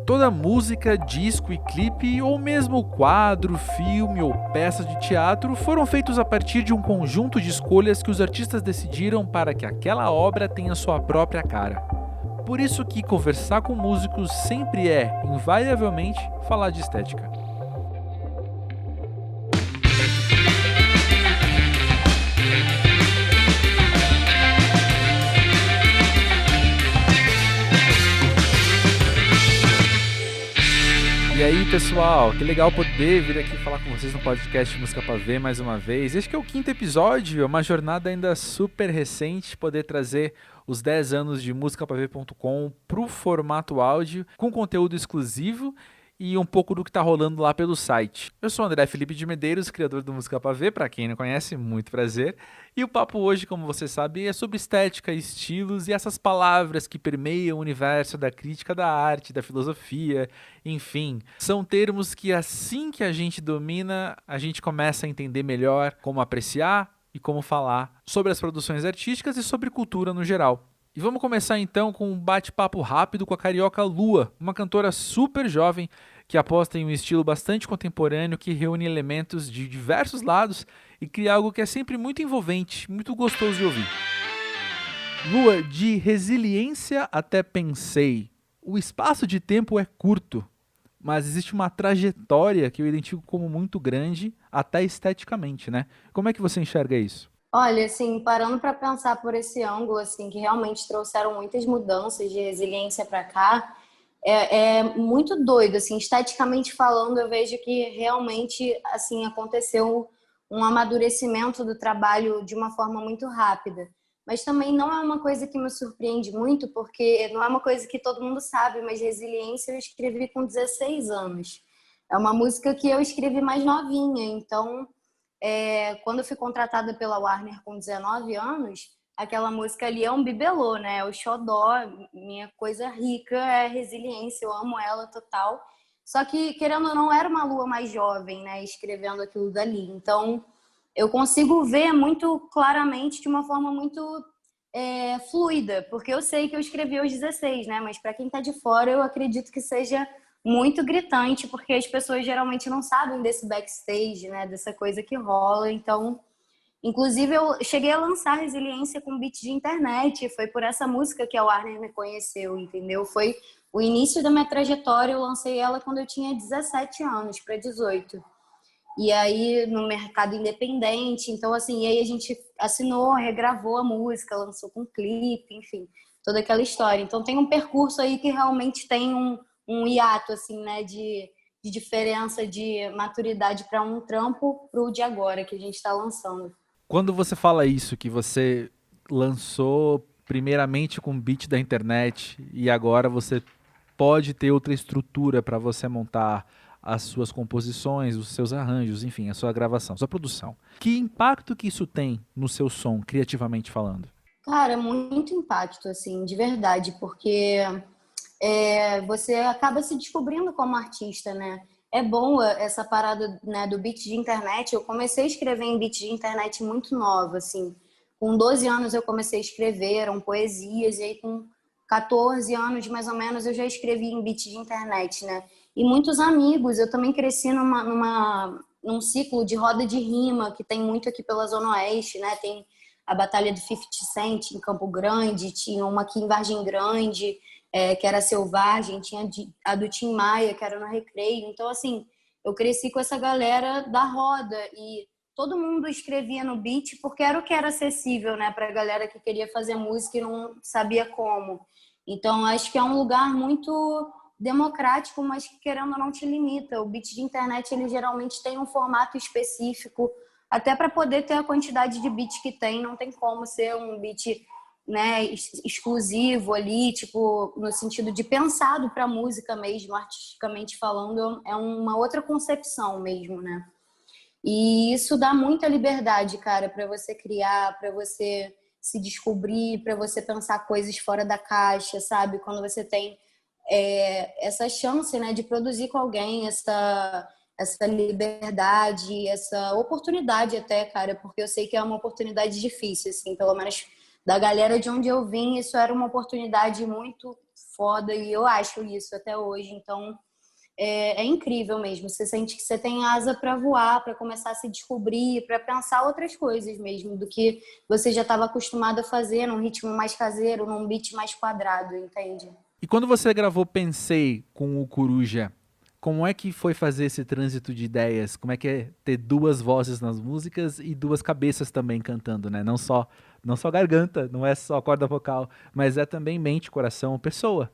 Toda música, disco e clipe, ou mesmo quadro, filme ou peça de teatro foram feitos a partir de um conjunto de escolhas que os artistas decidiram para que aquela obra tenha sua própria cara. Por isso que conversar com músicos sempre é, invariavelmente, falar de estética. E aí, pessoal, que legal poder vir aqui falar com vocês no podcast Música Pra Ver mais uma vez. Este que é o 5º episódio, é uma jornada ainda super recente, poder trazer os 10 anos de musicapraver.com pro formato áudio, com conteúdo exclusivo e um pouco do que tá rolando lá pelo site. Eu sou o André Felipe de Medeiros, criador do Música Pra Ver, pra quem não conhece, muito prazer. E o papo hoje, como você sabe, é sobre estética, estilos e essas palavras que permeiam o universo da crítica da arte, da filosofia, enfim. São termos que assim que a gente domina, a gente começa a entender melhor como apreciar e como falar sobre as produções artísticas e sobre cultura no geral. E vamos começar então com um bate-papo rápido com a carioca Lua, uma cantora super jovem que aposta em um estilo bastante contemporâneo que reúne elementos de diversos lados e cria algo que é sempre muito envolvente, muito gostoso de ouvir. Lua, de Resiliência até Pensei. O espaço de tempo é curto, mas existe uma trajetória que eu identifico como muito grande, até esteticamente, né? Como é que você enxerga isso? Olha, assim, parando para pensar por esse ângulo, assim, que realmente trouxeram muitas mudanças de resiliência para cá, é muito doido, assim, esteticamente falando, eu vejo que realmente, assim, aconteceu um amadurecimento do trabalho de uma forma muito rápida. Mas também não é uma coisa que me surpreende muito, porque não é uma coisa que todo mundo sabe, mas Resiliência eu escrevi com 16 anos. É uma música que eu escrevi mais novinha, então quando eu fui contratada pela Warner com 19 anos, aquela música ali é um bibelô, né? É o xodó, minha coisa rica é Resiliência, eu amo ela total. Só que, querendo ou não, era uma Lua mais jovem, né? Escrevendo aquilo dali. Então, eu consigo ver muito claramente, de uma forma muito fluida, porque eu sei que eu escrevi aos 16, né? Mas para quem tá de fora, eu acredito que seja muito gritante, porque as pessoas geralmente não sabem desse backstage, né? Dessa coisa que rola. Então, inclusive, eu cheguei a lançar Resiliência com beat de internet. Foi por essa música que a Warner me conheceu, entendeu? Foi o início da minha trajetória. Eu lancei ela quando eu tinha 17 anos para 18. E aí, no mercado independente. Então, assim, e aí a gente assinou, regravou a música, lançou com clipe, enfim, toda aquela história. Então, tem um percurso aí que realmente tem um hiato, assim, né, de diferença de maturidade para um trampo pro de agora, que a gente está lançando. Quando você fala isso, que você lançou primeiramente com beat da internet e agora você pode ter outra estrutura para você montar as suas composições, os seus arranjos, enfim, a sua gravação, a sua produção. Que impacto que isso tem no seu som, criativamente falando? Cara, muito impacto, assim, de verdade, porque você acaba se descobrindo como artista, né? É bom essa parada, né, do beat de internet. Eu comecei a escrever em beat de internet muito nova, assim. Com 12 anos eu comecei a escrever, eram poesias, e aí com 14 anos, mais ou menos, eu já escrevi em beat de internet, né? E muitos amigos, eu também cresci num ciclo de roda de rima, que tem muito aqui pela Zona Oeste, né? Tem a Batalha do 50 Cent em Campo Grande, tinha uma aqui em Vargem Grande, que era Selvagem, tinha a do Tim Maia, que era no Recreio. Então, assim, eu cresci com essa galera da roda e todo mundo escrevia no beat porque era o que era acessível, né, pra galera que queria fazer música e não sabia como. Então, acho que é um lugar muito democrático, mas que, querendo ou não, te limita. O beat de internet, ele geralmente tem um formato específico, até para poder ter a quantidade de beat que tem, não tem como ser um beat, né, exclusivo ali, tipo, no sentido de pensado para música mesmo, artisticamente falando, é uma outra concepção mesmo, né? E isso dá muita liberdade, cara, para você criar, para você se descobrir, para você pensar coisas fora da caixa, sabe? Quando você tem essa chance, né, de produzir com alguém, essa liberdade, essa oportunidade até, cara, porque eu sei que é uma oportunidade difícil, assim, pelo menos da galera de onde eu vim, isso era uma oportunidade muito foda, e eu acho isso até hoje. Então, é incrível mesmo. Você sente que você tem asa para voar, para começar a se descobrir, para pensar outras coisas mesmo, do que você já estava acostumado a fazer num ritmo mais caseiro, num beat mais quadrado, entende? E quando você gravou Pensei com o Coruja, como é que foi fazer esse trânsito de ideias? Como é que é ter duas vozes nas músicas e duas cabeças também cantando, né? Não só garganta, não é só corda vocal, mas é também mente, coração, pessoa.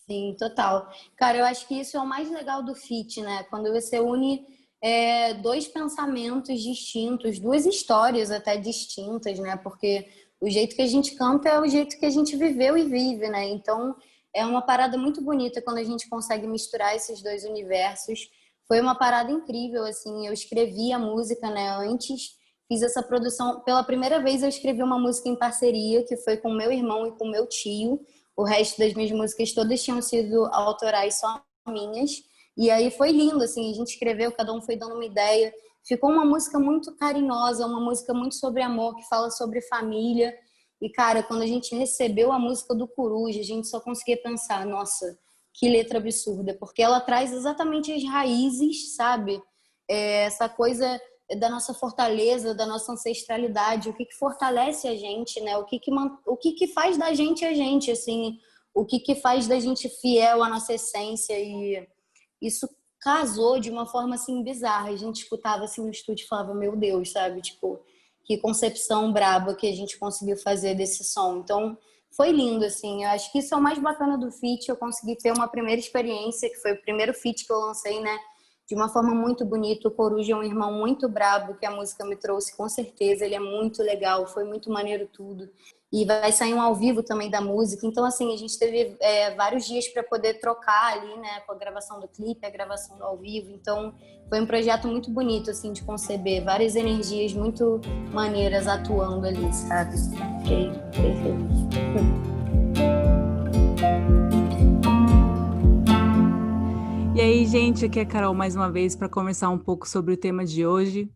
Sim, total. Cara, eu acho que isso é o mais legal do feat, né? Quando você une dois pensamentos distintos, duas histórias até distintas, né? Porque o jeito que a gente canta é o jeito que a gente viveu e vive, né? Então é uma parada muito bonita quando a gente consegue misturar esses dois universos. Foi uma parada incrível, assim. Eu escrevi a música, né? Antes fiz essa produção. Pela primeira vez eu escrevi uma música em parceria, que foi com meu irmão e com meu tio. O resto das minhas músicas todas tinham sido autorais só minhas. E aí foi lindo, assim, a gente escreveu, cada um foi dando uma ideia. Ficou uma música muito carinhosa, uma música muito sobre amor, que fala sobre família. E, cara, quando a gente recebeu a música do Coruja, a gente só conseguia pensar, nossa, que letra absurda, porque ela traz exatamente as raízes, sabe? Essa coisa da nossa fortaleza, da nossa ancestralidade, o que fortalece a gente, né? O que faz da gente a gente, assim, o que faz da gente fiel à nossa essência, e isso casou de uma forma assim bizarra. A gente escutava assim no estúdio e falava, meu Deus, sabe? Tipo, que concepção braba que a gente conseguiu fazer desse som. Então, foi lindo, assim. Eu acho que isso é o mais bacana do feat. Eu consegui ter uma primeira experiência, que foi o primeiro feat que eu lancei, né? De uma forma muito bonita. O Coruja é um irmão muito brabo que a música me trouxe, com certeza. Ele é muito legal, foi muito maneiro tudo. E vai sair um ao vivo também da música. Então, assim, a gente teve vários dias para poder trocar ali, né? Com a gravação do clipe, a gravação do ao vivo. Então, foi um projeto muito bonito, assim, de conceber. Várias energias muito maneiras atuando ali, sabe? Fiquei perfeito. E aí, gente, aqui é a Carol mais uma vez para conversar um pouco sobre o tema de hoje.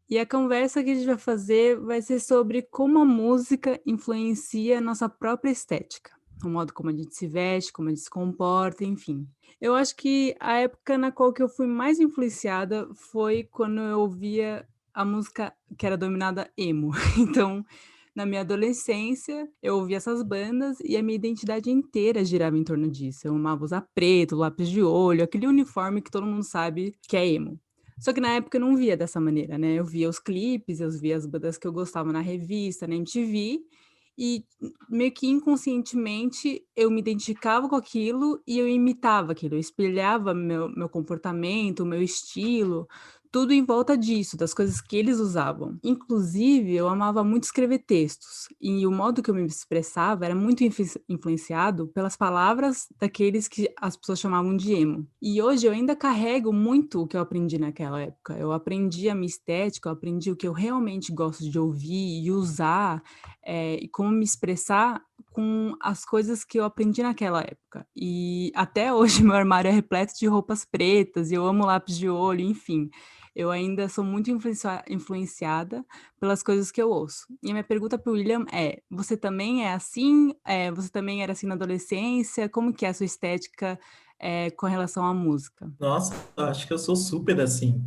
E a conversa que a gente vai fazer vai ser sobre como a música influencia a nossa própria estética, o modo como a gente se veste, como a gente se comporta, enfim. Eu acho que a época na qual que eu fui mais influenciada foi quando eu ouvia a música que era dominada emo. Então, na minha adolescência, eu ouvia essas bandas e a minha identidade inteira girava em torno disso. Eu amava usar preto, lápis de olho, aquele uniforme que todo mundo sabe que é emo. Só que na época eu não via dessa maneira, né? Eu via os clipes, eu via as bandas que eu gostava na revista, na MTV, e meio que inconscientemente eu me identificava com aquilo e eu imitava aquilo, eu espelhava meu comportamento, meu estilo, tudo em volta disso, das coisas que eles usavam. Inclusive, eu amava muito escrever textos, e o modo que eu me expressava era muito influenciado pelas palavras daqueles que as pessoas chamavam de emo. E hoje eu ainda carrego muito o que eu aprendi naquela época. Eu aprendi a minha estética, eu aprendi o que eu realmente gosto de ouvir e usar, e como me expressar com as coisas que eu aprendi naquela época. E até hoje meu armário é repleto de roupas pretas, e eu amo lápis de olho, enfim. Eu ainda sou muito influenciada pelas coisas que eu ouço. E a minha pergunta para o William é: você também é assim? Você também era assim na adolescência? Como que é a sua estética, com relação à música? Nossa, eu acho que eu sou super assim.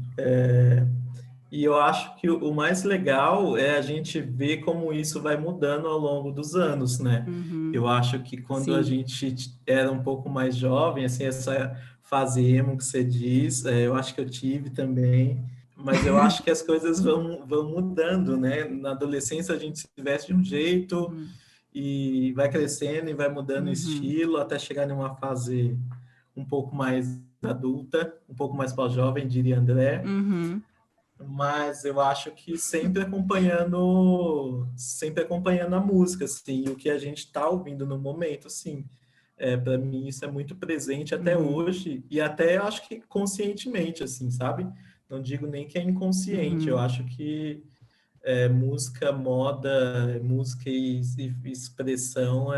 E eu acho que o mais legal é a gente ver como isso vai mudando ao longo dos anos, né? Uhum. Eu acho que quando a Sim, gente era um pouco mais jovem, assim, essa fase emo que você diz, eu acho que eu tive também, mas eu acho que as coisas vão mudando, né? Na adolescência a gente se veste de um jeito uhum, e vai crescendo e vai mudando o uhum, estilo até chegar numa fase um pouco mais adulta, um pouco mais pós-jovem, diria André, uhum, mas eu acho que sempre acompanhando a música, assim, o que a gente está ouvindo no momento, assim. Para mim isso é muito presente até uhum, hoje e até eu acho que conscientemente, assim, sabe? Não digo nem que é inconsciente, eu uhum. acho que música, moda, música e expressão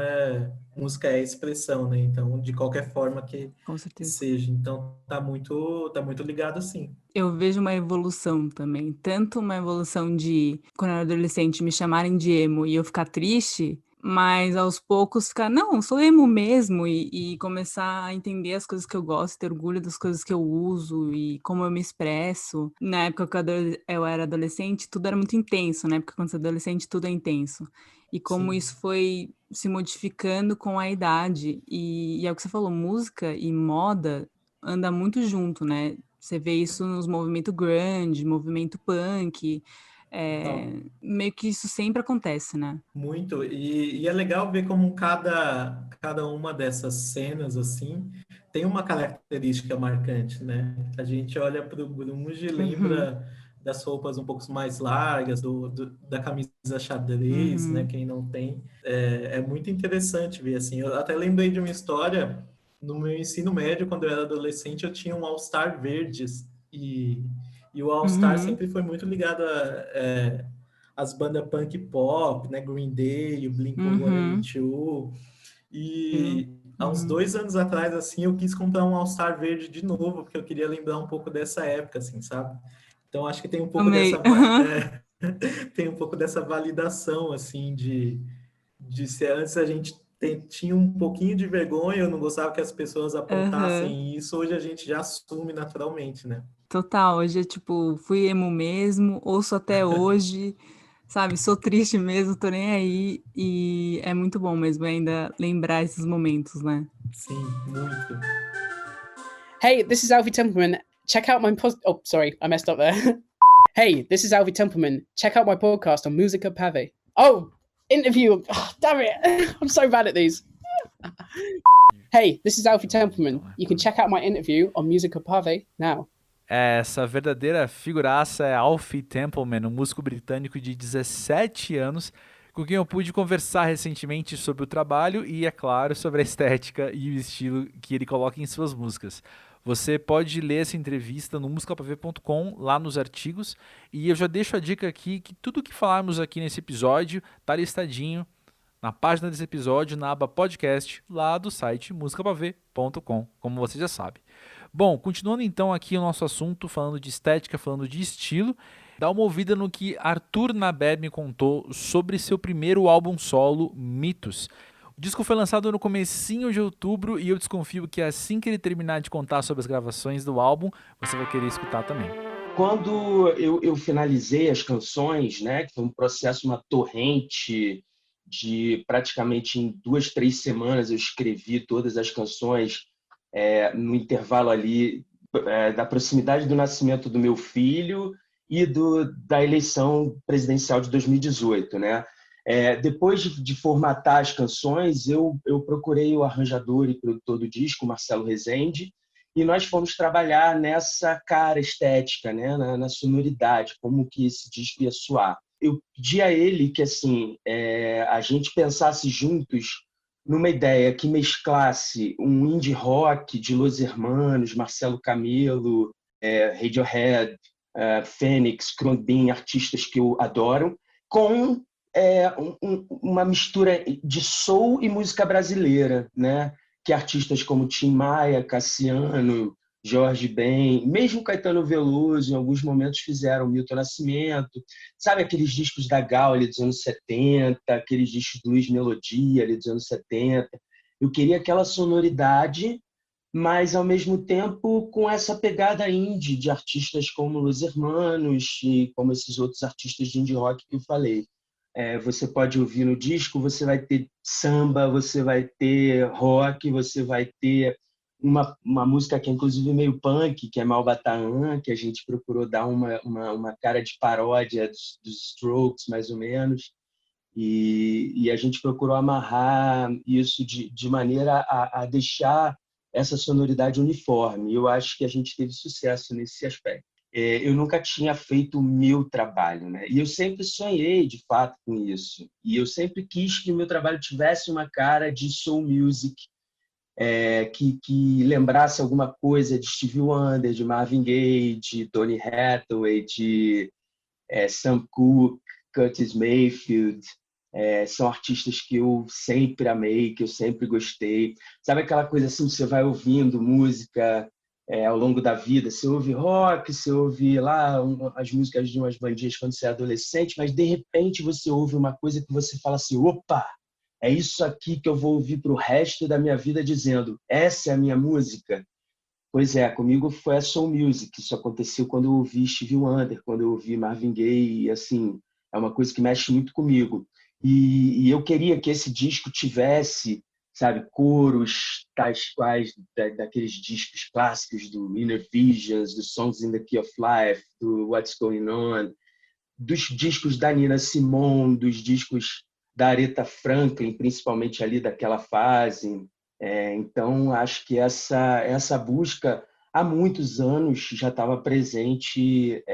música é expressão, né? Então, de qualquer forma Com que certeza. seja, então tá muito ligado assim. Eu vejo uma evolução também, tanto uma evolução de, quando eu era adolescente, me chamarem de emo e eu ficar triste, Mas aos poucos ficar, não, sou emo mesmo, e começar a entender as coisas que eu gosto, ter orgulho das coisas que eu uso e como eu me expresso. Na época que eu era adolescente, tudo era muito intenso, né? Porque quando você é adolescente, tudo é intenso. E como Sim. isso foi se modificando com a idade. E é o que você falou, música e moda anda muito junto, né? Você vê isso nos movimentos grunge, movimento punk. Total. Meio que isso sempre acontece, né? Muito. E é legal ver como cada uma dessas cenas, assim, tem uma característica marcante, né? A gente olha para o grunge e Uhum, lembra das roupas um pouco mais largas, da camisa xadrez, né? uhum, Quem não tem. É muito interessante ver, assim. Eu até lembrei de uma história, no meu ensino médio, quando eu era adolescente, eu tinha um All-Star verdes. E o All-Star uhum, sempre foi muito ligado as bandas punk pop, né? Green Day, o uhum, Blink-182. eu, E há uns uhum. 2 anos atrás, assim, eu quis comprar um All-Star verde de novo, porque eu queria lembrar um pouco dessa época, assim, sabe? Então, acho que tem um pouco Amei. tem um pouco dessa validação, assim, de ser antes a gente tinha um pouquinho de vergonha, eu não gostava que as pessoas Aham. apontassem isso, hoje a gente já assume naturalmente, né? Total, hoje é tipo, fui emo mesmo, ouço até hoje, sabe? Sou triste mesmo, tô nem aí. E é muito bom mesmo ainda lembrar esses momentos, né? Sim, muito. Hey, this is Alfie Templeman. Check out my Oh, sorry, I messed up there. Hey, this is Alfie Templeman. Check out my podcast on Musica Pave. Oh, interview. Oh, damn it. I'm so bad at these. Hey, this is Alfie Templeman. You can check out my interview on Musica Pave now. Essa verdadeira figuraça é Alfie Templeman, um músico britânico de 17 anos, com quem eu pude conversar recentemente sobre o trabalho e, é claro, sobre a estética e o estilo que ele coloca em suas músicas. Você pode ler essa entrevista no musicapavê.com, lá nos artigos, e eu já deixo a dica aqui que tudo que falarmos aqui nesse episódio está listadinho na página desse episódio, na aba podcast, lá do site musicapavê.com, como você já sabe. Bom, continuando então aqui o nosso assunto, falando de estética, falando de estilo, dá uma ouvida no que Arthur Naber me contou sobre seu primeiro álbum solo, Mitos. O disco foi lançado no comecinho de outubro e eu desconfio que assim que ele terminar de contar sobre as gravações do álbum, você vai querer escutar também. Quando eu finalizei as canções, né, que foi um processo, uma torrente de praticamente em 2, 3 semanas eu escrevi todas as canções no intervalo ali da proximidade do nascimento do meu filho e da eleição presidencial de 2018, né? Depois de formatar as canções, eu procurei o arranjador e produtor do disco, Marcelo Rezende, e nós fomos trabalhar nessa cara estética, né? na sonoridade, como que esse disco ia soar. Eu pedi a ele que assim a gente pensasse juntos numa ideia que mesclasse um indie rock de Los Hermanos, Marcelo Camelo, Radiohead, Fênix, Khruangbin, artistas que eu adoro, com uma mistura de soul e música brasileira, né? Que artistas como Tim Maia, Cassiano, Jorge Ben, mesmo Caetano Veloso, em alguns momentos fizeram, Milton Nascimento, sabe aqueles discos da Gal ali dos anos 70, aqueles discos do Luiz Melodia ali dos anos 70. Eu queria aquela sonoridade, mas ao mesmo tempo com essa pegada indie de artistas como Los Hermanos e como esses outros artistas de indie rock que eu falei. Você pode ouvir no disco, você vai ter samba, você vai ter rock, você vai ter uma música que é inclusive meio punk, que é Malbataan, que a gente procurou dar uma cara de paródia dos Strokes, mais ou menos, e a gente procurou amarrar isso de maneira a deixar essa sonoridade uniforme. E eu acho que a gente teve sucesso nesse aspecto. Eu nunca tinha feito o meu trabalho, né? E eu sempre sonhei, de fato, com isso. E eu sempre quis que o meu trabalho tivesse uma cara de soul music, que lembrasse alguma coisa de Stevie Wonder, de Marvin Gaye, de Tony Hathaway, de Sam Cooke, Curtis Mayfield. São artistas que eu sempre amei, que eu sempre gostei. Sabe aquela coisa assim, você vai ouvindo música ao longo da vida, você ouve rock, você ouve lá as músicas de umas bandinhas quando você é adolescente, mas de repente você ouve uma coisa que você fala assim, opa, é isso aqui que eu vou ouvir para o resto da minha vida dizendo, essa é a minha música. Pois é, comigo foi a soul music. Isso aconteceu quando eu ouvi Stevie Wonder, quando eu ouvi Marvin Gaye, e assim, é uma coisa que mexe muito comigo. E eu queria que esse disco tivesse, sabe, coros tais quais daqueles discos clássicos do Inner Visions, do Songs in the Key of Life, do What's Going On, dos discos da Nina Simone, dos discos da Aretha Franklin, principalmente ali daquela fase. Então, acho que essa busca há muitos anos já estava presente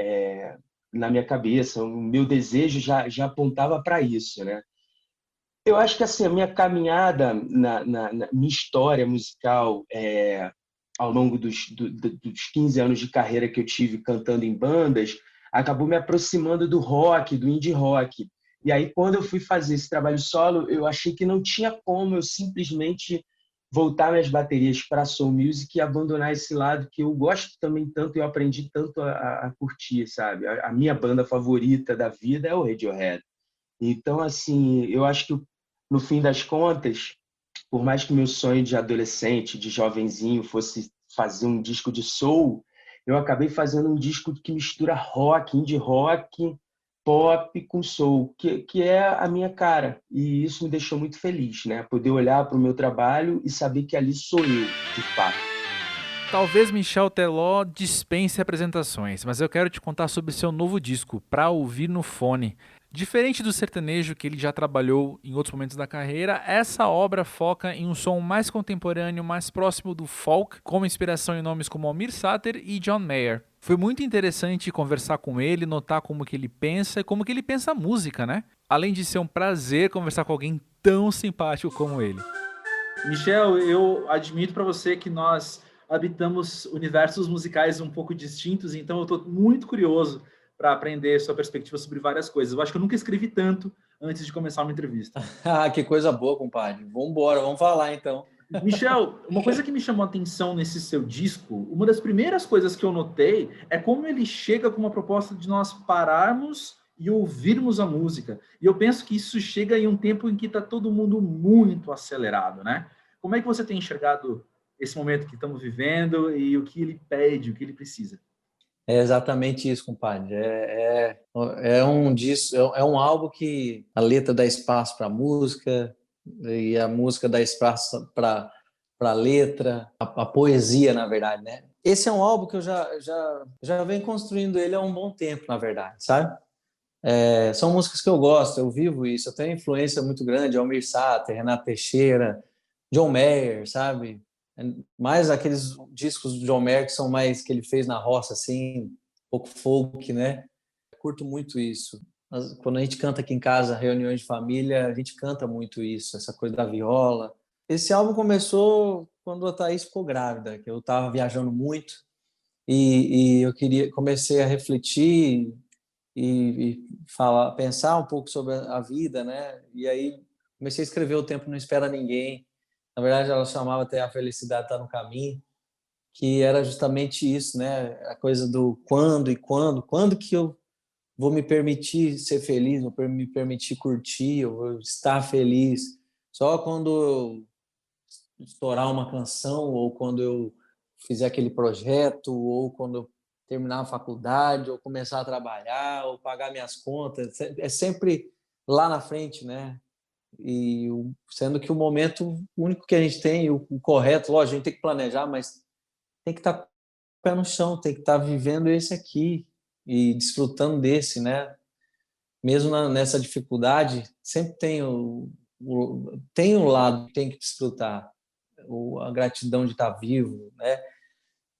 na minha cabeça. O meu desejo já apontava para isso, né? Eu acho que assim, a minha caminhada na minha história musical ao longo dos 15 anos de carreira que eu tive cantando em bandas acabou me aproximando do rock, do indie rock. E aí, quando eu fui fazer esse trabalho solo, eu achei que não tinha como eu simplesmente voltar minhas baterias para soul music e abandonar esse lado que eu gosto também tanto, eu aprendi tanto a curtir, sabe? A minha banda favorita da vida é o Radiohead. Então, assim, eu acho que no fim das contas, por mais que meu sonho de adolescente, de jovenzinho, fosse fazer um disco de soul, eu acabei fazendo um disco que mistura rock, indie rock, pop com soul, que é a minha cara. E isso me deixou muito feliz, né? Poder olhar para o meu trabalho e saber que ali sou eu, de fato. Talvez Michel Teló dispense apresentações, mas eu quero te contar sobre seu novo disco, Pra Ouvir no Fone. Diferente do sertanejo que ele já trabalhou em outros momentos da carreira, essa obra foca em um som mais contemporâneo, mais próximo do folk, com inspiração em nomes como Almir Sater e John Mayer. Foi muito interessante conversar com ele, notar como que ele pensa e como que ele pensa a música, né? Além de ser um prazer conversar com alguém tão simpático como ele. Michel, eu admito para você que nós habitamos universos musicais um pouco distintos, então eu estou muito curioso para aprender sua perspectiva sobre várias coisas. Eu acho que eu nunca escrevi tanto antes de começar uma entrevista. Ah, que coisa boa, compadre. Vamos embora, vamos falar então. Michel, uma coisa que me chamou a atenção nesse seu disco, uma das primeiras coisas que eu notei é como ele chega com uma proposta de nós pararmos e ouvirmos a música. E eu penso que isso chega em um tempo em que está todo mundo muito acelerado, né? Como é que você tem enxergado esse momento que estamos vivendo e o que ele pede, o que ele precisa? É exatamente isso, compadre. É um álbum que a letra dá espaço para a música e a música dá espaço para a letra, a poesia, na verdade, né? Esse é um álbum que eu já venho construindo ele há um bom tempo, na verdade, sabe? São músicas que eu gosto, eu vivo isso, eu tenho influência muito grande, Almir Sater, Renato Teixeira, John Mayer, sabe? Mais aqueles discos do John Mayer que são mais que ele fez na roça, assim, um pouco folk, né? Eu curto muito isso. Quando a gente canta aqui em casa, reuniões de família, a gente canta muito isso, essa coisa da viola. Esse álbum começou quando a Thaís ficou grávida, que eu estava viajando muito e eu comecei a refletir e pensar um pouco sobre a vida, né? E aí comecei a escrever O Tempo Não Espera Ninguém. Na verdade, ela chamava até A Felicidade Está no Caminho, que era justamente isso, né? A coisa do quando e quando que eu vou me permitir ser feliz, vou me permitir curtir, eu vou estar feliz. Só quando eu estourar uma canção, ou quando eu fizer aquele projeto, ou quando eu terminar a faculdade, ou começar a trabalhar, ou pagar minhas contas. É sempre lá na frente, né? E sendo que o momento único que a gente tem, o correto, lógico, a gente tem que planejar, mas tem que estar com o pé no chão, tem que estar vivendo esse aqui e desfrutando desse, né? Mesmo nessa dificuldade, sempre tem um lado que tem que desfrutar, a gratidão de estar vivo, né?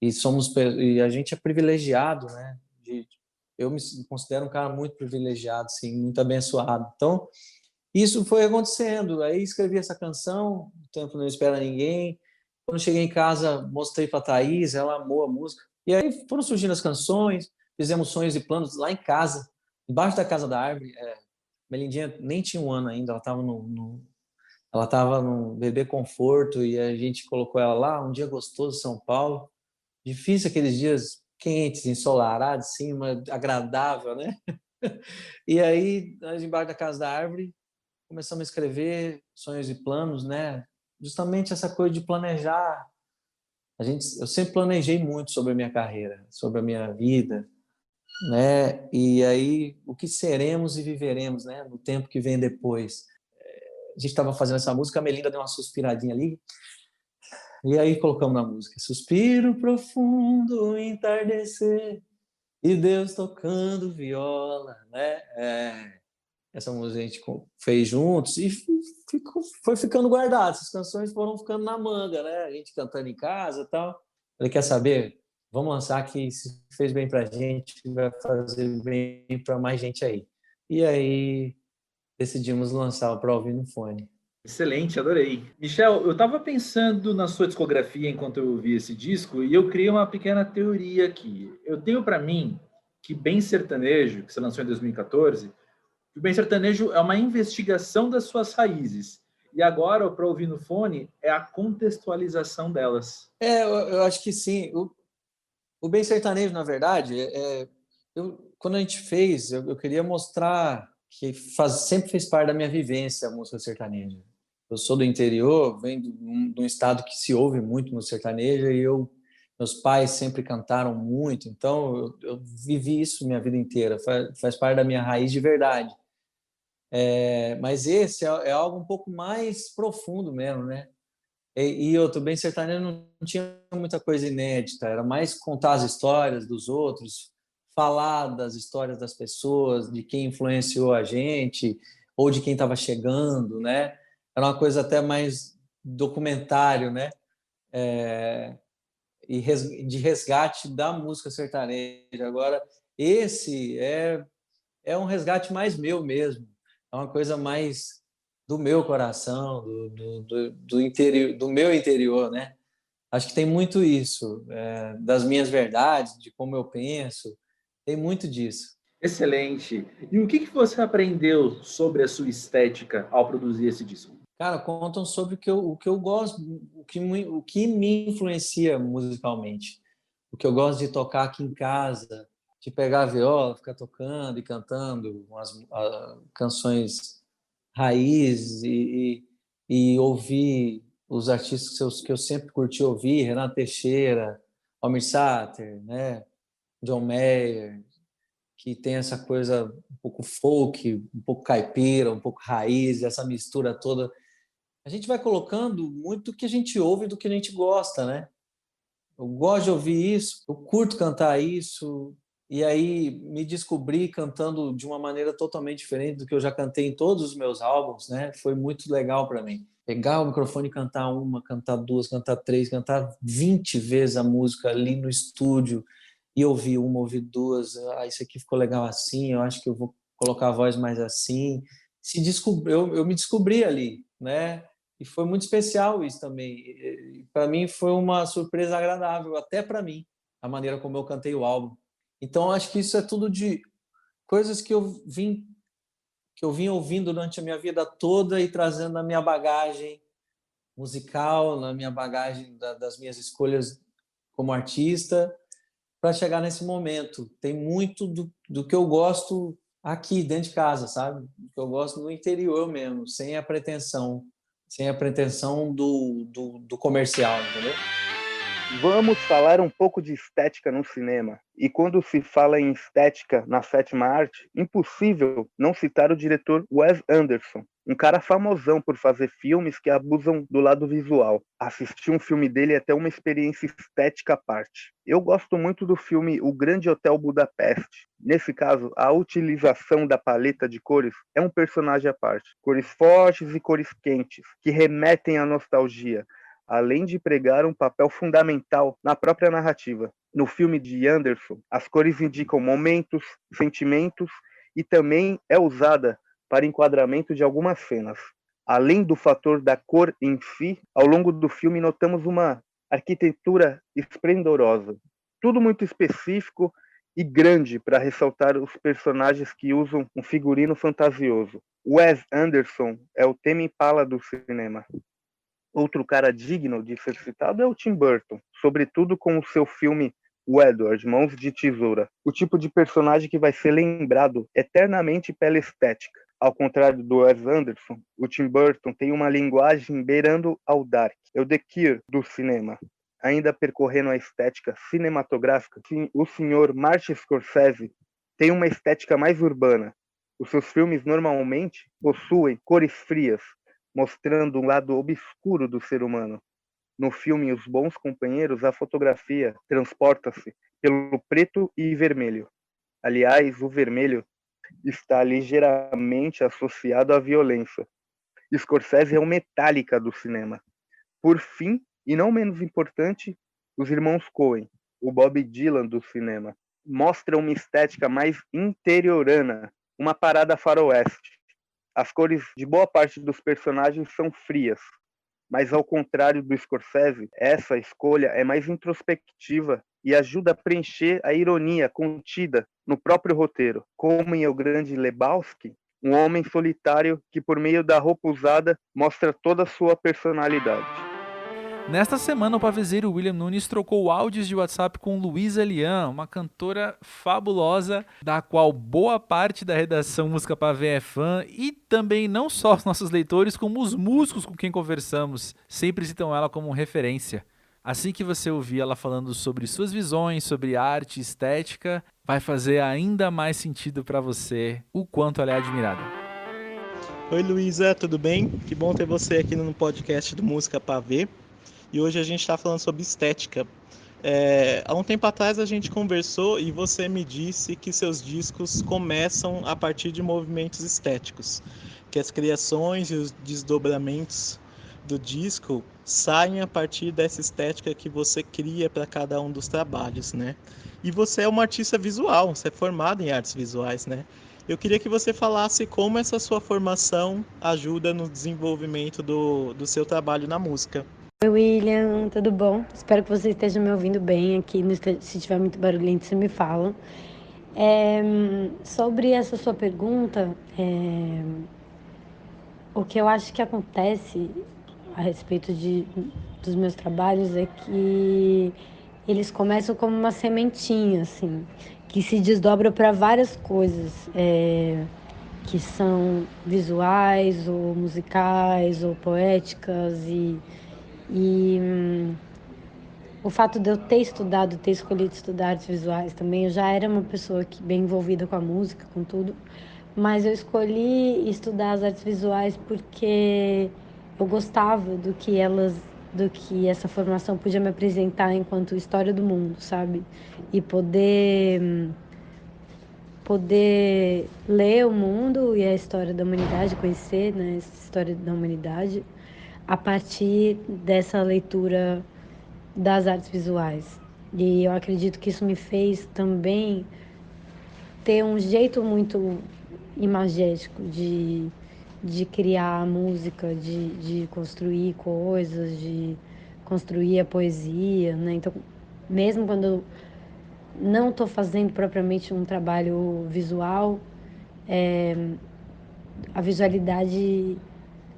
E a gente é privilegiado, né? Eu me considero um cara muito privilegiado, sim, muito abençoado. Então, isso foi acontecendo. Aí escrevi essa canção, O Tempo Não Espera Ninguém. Quando cheguei em casa, mostrei para a Thaís, ela amou a música. E aí foram surgindo as canções, fizemos Sonhos e Planos lá em casa, embaixo da casa da árvore. Melindinha nem tinha um ano ainda, ela estava no bebê conforto e a gente colocou ela lá, um dia gostoso em São Paulo. Difícil aqueles dias quentes, ensolarados, sim, mas agradável, né? E aí, nós embaixo da casa da árvore, começamos a escrever Sonhos e Planos, né? Justamente essa coisa de planejar. Eu sempre planejei muito sobre a minha carreira, sobre a minha vida, né? E aí, o que seremos e viveremos, né? No tempo que vem depois. A gente estava fazendo essa música, a Melinda deu uma suspiradinha ali, e aí colocamos na música: suspiro profundo, entardecer, e Deus tocando viola, né? Essa música a gente fez juntos e foi ficando guardado. Essas canções foram ficando na manga, né? A gente cantando em casa e tal. Ele quer saber? Vamos lançar, que se fez bem pra gente, vai fazer bem para mais gente aí. E aí decidimos lançar o Pra Ouvir no Fone. Excelente, adorei. Michel, eu estava pensando na sua discografia enquanto eu ouvi esse disco e eu criei uma pequena teoria aqui. Eu tenho para mim que Bem Sertanejo, que você lançou em 2014, o Bem Sertanejo é uma investigação das suas raízes. E agora, o Pra Ouvir no Fone é a contextualização delas. Eu acho que sim. O Bem Sertanejo, na verdade, quando a gente fez, eu queria mostrar que sempre fez parte da minha vivência a música sertaneja. Eu sou do interior, venho de um estado que se ouve muito no sertanejo, e meus pais sempre cantaram muito, então eu vivi isso minha vida inteira, faz parte da minha raiz de verdade. Mas esse é algo um pouco mais profundo mesmo, né? E eu também, sertanejo, não tinha muita coisa inédita, era mais contar as histórias dos outros, falar das histórias das pessoas, de quem influenciou a gente, ou de quem estava chegando, né? Era uma coisa até mais documentário, né? E de resgate da música sertaneja. Agora, esse é um resgate mais meu mesmo, é uma coisa mais do meu coração, do interior, do meu interior, né? Acho que tem muito isso, das minhas verdades, de como eu penso, tem muito disso. Excelente. E o que você aprendeu sobre a sua estética ao produzir esse disco? Cara, contam sobre o que eu gosto, o que me influencia musicalmente, o que eu gosto de tocar aqui em casa, de pegar a viola, ficar tocando e cantando canções raiz e ouvir os artistas que eu sempre curti ouvir: Renato Teixeira, Almir Sater, né? John Mayer, que tem essa coisa um pouco folk, um pouco caipira, um pouco raiz, essa mistura toda. A gente vai colocando muito do que a gente ouve e do que a gente gosta, né? Eu gosto de ouvir isso, eu curto cantar isso, e aí me descobri cantando de uma maneira totalmente diferente do que eu já cantei em todos os meus álbuns, né? Foi muito legal para mim. Pegar o microfone e cantar uma, cantar duas, cantar três, cantar 20 vezes a música ali no estúdio, e ouvir uma, ouvir duas, isso aqui ficou legal assim, eu acho que eu vou colocar a voz mais assim. Eu me descobri ali, né? E foi muito especial isso também. Para mim foi uma surpresa agradável, até para mim, a maneira como eu cantei o álbum. Então acho que isso é tudo de coisas que eu vim ouvindo durante a minha vida toda e trazendo na minha bagagem musical, na minha bagagem das minhas escolhas como artista, para chegar nesse momento. Tem muito do que eu gosto aqui dentro de casa, sabe? Do que eu gosto no interior mesmo, sem a pretensão do comercial, entendeu? Vamos falar um pouco de estética no cinema. E quando se fala em estética na sétima arte, impossível não citar o diretor Wes Anderson, um cara famosão por fazer filmes que abusam do lado visual. Assistir um filme dele é até uma experiência estética à parte. Eu gosto muito do filme O Grande Hotel Budapeste. Nesse caso, a utilização da paleta de cores é um personagem à parte. Cores fortes e cores quentes, que remetem à nostalgia, além de pregar um papel fundamental na própria narrativa. No filme de Anderson, as cores indicam momentos, sentimentos e também é usada para enquadramento de algumas cenas. Além do fator da cor em si, ao longo do filme notamos uma arquitetura esplendorosa. Tudo muito específico e grande para ressaltar os personagens que usam um figurino fantasioso. Wes Anderson é o Tame Impala do cinema. Outro cara digno de ser citado é o Tim Burton, sobretudo com o seu filme O Edward, Mãos de Tesoura, o tipo de personagem que vai ser lembrado eternamente pela estética. Ao contrário do Wes Anderson, o Tim Burton tem uma linguagem beirando ao dark. É o The Cure do cinema. Ainda percorrendo a estética cinematográfica, o senhor Martin Scorsese tem uma estética mais urbana. Os seus filmes normalmente possuem cores frias, mostrando um lado obscuro do ser humano. No filme Os Bons Companheiros, a fotografia transporta-se pelo preto e vermelho. Aliás, o vermelho está ligeiramente associado à violência. Scorsese é o Metallica do cinema. Por fim, e não menos importante, os irmãos Coen, o Bob Dylan do cinema, mostram uma estética mais interiorana, uma parada faroeste. As cores de boa parte dos personagens são frias, mas ao contrário do Scorsese, essa escolha é mais introspectiva e ajuda a preencher a ironia contida no próprio roteiro, como em O Grande Lebowski, um homem solitário que, por meio da roupa usada, mostra toda a sua personalidade. Nesta semana, o pavezeiro William Nunes trocou áudios de WhatsApp com Luísa Lian, uma cantora fabulosa, da qual boa parte da redação Música Pavê é fã, e também não só os nossos leitores, como os músicos com quem conversamos, sempre citam ela como referência. Assim que você ouvir ela falando sobre suas visões, sobre arte e estética, vai fazer ainda mais sentido para você o quanto ela é admirada. Oi Luísa, tudo bem? Que bom ter você aqui no podcast do Música Pavê. E hoje a gente está falando sobre estética. Há um tempo atrás a gente conversou e você me disse que seus discos começam a partir de movimentos estéticos, que as criações e os desdobramentos do disco saem a partir dessa estética que você cria para cada um dos trabalhos, né? E você é uma artista visual, você é formada em artes visuais, né? Eu queria que você falasse como essa sua formação ajuda no desenvolvimento do seu trabalho na música. Oi, William, tudo bom? Espero que você esteja me ouvindo bem aqui. Se tiver muito barulhento, você me fala. Sobre essa sua pergunta, o que eu acho que acontece a respeito dos meus trabalhos é que eles começam como uma sementinha, assim, que se desdobra para várias coisas, que são visuais, ou musicais, ou poéticas, e o fato de eu ter escolhido estudar artes visuais também, eu já era uma pessoa bem envolvida com a música, com tudo, mas eu escolhi estudar as artes visuais porque eu gostava do que essa formação podia me apresentar enquanto história do mundo, sabe? E poder ler o mundo e a história da humanidade, conhecer, né, essa história da humanidade a partir dessa leitura das artes visuais. E eu acredito que isso me fez também ter um jeito muito imagético de criar música, de construir coisas, de construir a poesia, né? Então, mesmo quando eu não estou fazendo propriamente um trabalho visual, a visualidade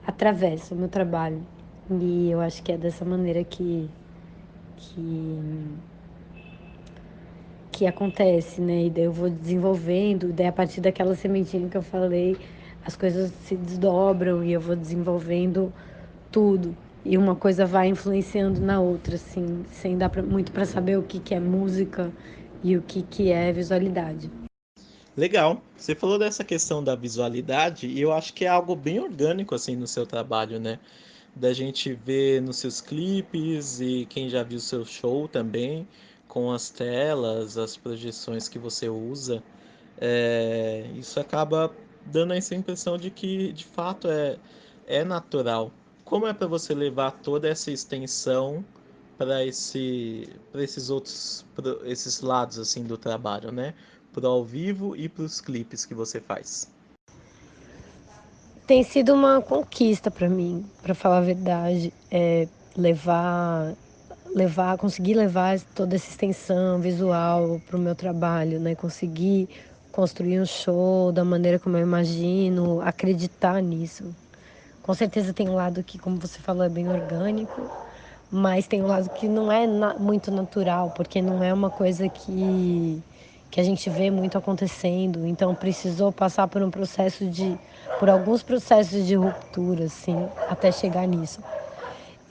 atravessa o meu trabalho. E eu acho que é dessa maneira que acontece, né? E daí eu vou desenvolvendo, daí a partir daquela sementinha que eu falei, as coisas se desdobram e eu vou desenvolvendo tudo. E uma coisa vai influenciando na outra, assim, sem dar muito para saber o que é música e o que é visualidade. Legal. Você falou dessa questão da visualidade e eu acho que é algo bem orgânico assim no seu trabalho, né? Da gente ver nos seus clipes e quem já viu seu show também, com as telas, as projeções que você usa, isso acaba dando essa impressão de que de fato é natural. Como é para você levar toda essa extensão para esses lados assim do trabalho, né? Pro ao vivo e para os clipes que você faz? Tem sido uma conquista para mim, para falar a verdade, conseguir levar toda essa extensão visual para o meu trabalho, né? Conseguir construir um show da maneira como eu imagino, acreditar nisso. Com certeza tem um lado que, como você falou, é bem orgânico, mas tem um lado que não é muito natural, porque não é uma coisa que que a gente vê muito acontecendo. Então precisou passar por alguns processos de ruptura, assim, até chegar nisso.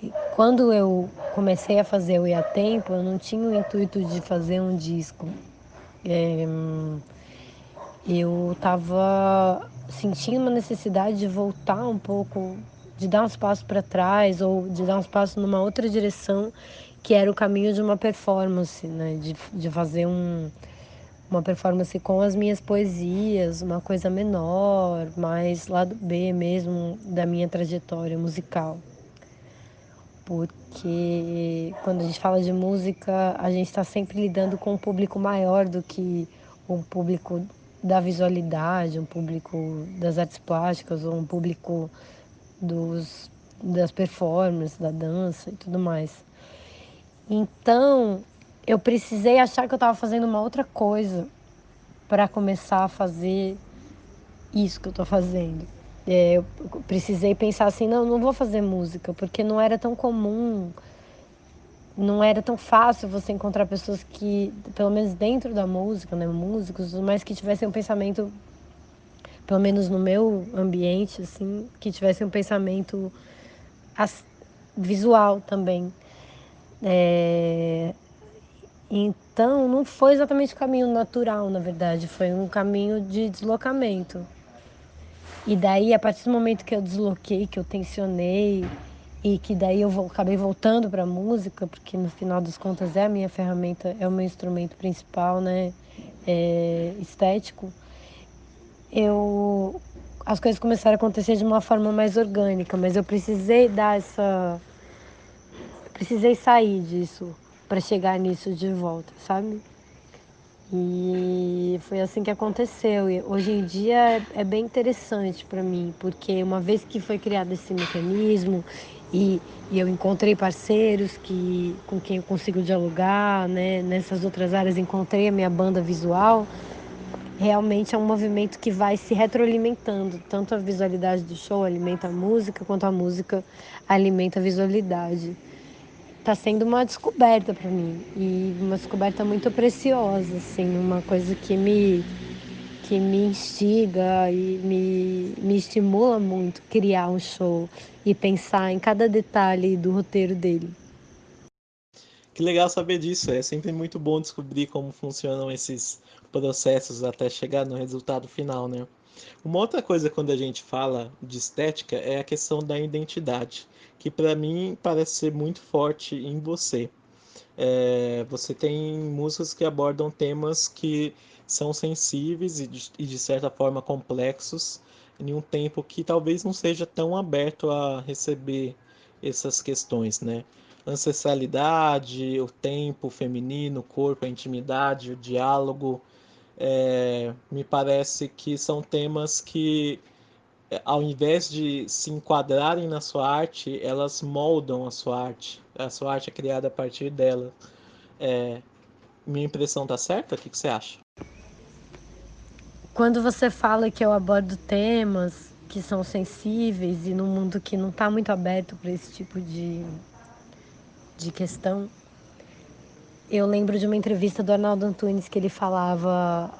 E quando eu comecei a fazer o Ia Tempo, eu não tinha o intuito de fazer um disco. Eu estava sentindo uma necessidade de voltar um pouco, de dar uns passos para trás ou de dar uns passos numa outra direção, que era o caminho de uma performance, né? De fazer uma performance com as minhas poesias, uma coisa menor, mais lado B mesmo da minha trajetória musical. Porque quando a gente fala de música, a gente está sempre lidando com um público maior do que um público da visualidade, um público das artes plásticas, ou um público das performances, da dança e tudo mais. Então, eu precisei achar que eu estava fazendo uma outra coisa para começar a fazer isso que eu estou fazendo. Eu precisei pensar assim, não vou fazer música, porque não era tão comum, não era tão fácil você encontrar pessoas que, pelo menos dentro da música, né, músicos, mas que tivessem um pensamento, pelo menos no meu ambiente, assim, que tivessem um pensamento visual também. Então, não foi exatamente o caminho natural, na verdade, foi um caminho de deslocamento. E daí, a partir do momento que eu desloquei, que eu tensionei, e que daí eu acabei voltando para a música, porque no final das contas é a minha ferramenta, é o meu instrumento principal, né, estético, as coisas começaram a acontecer de uma forma mais orgânica, mas eu precisei precisei sair disso para chegar nisso de volta, sabe? E foi assim que aconteceu. E hoje em dia é bem interessante para mim, porque uma vez que foi criado esse mecanismo e eu encontrei parceiros com quem eu consigo dialogar, né? Nessas outras áreas encontrei a minha banda visual, realmente é um movimento que vai se retroalimentando. Tanto a visualidade do show alimenta a música, quanto a música alimenta a visualidade. Tá sendo uma descoberta para mim e uma descoberta muito preciosa, assim, uma coisa que me instiga e me estimula muito criar um show e pensar em cada detalhe do roteiro dele. Que legal saber disso. É sempre muito bom descobrir como funcionam esses processos até chegar no resultado final, né? Uma outra coisa quando a gente fala de estética é a questão da identidade, que para mim parece ser muito forte em você. Você tem músicas que abordam temas que são sensíveis e de certa forma complexos em um tempo que talvez não seja tão aberto a receber essas questões, né? Ancestralidade, o tempo feminino, o corpo, a intimidade, o diálogo, me parece que são temas que, ao invés de se enquadrarem na sua arte, elas moldam a sua arte. A sua arte é criada a partir dela. Minha impressão tá certa? O que você acha? Quando você fala que eu abordo temas que são sensíveis e num mundo que não está muito aberto para esse tipo de questão, eu lembro de uma entrevista do Arnaldo Antunes que ele falava: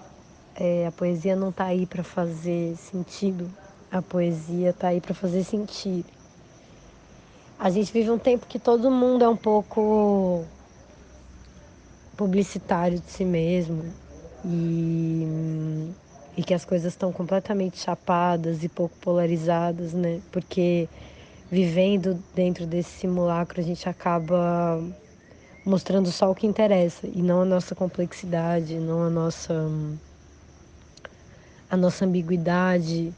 a poesia não está aí para fazer sentido, a poesia está aí para fazer sentir. A gente vive um tempo que todo mundo é um pouco publicitário de si mesmo e que as coisas estão completamente chapadas e pouco polarizadas, né? Porque vivendo dentro desse simulacro a gente acaba mostrando só o que interessa e não a nossa complexidade, não a nossa ambiguidade.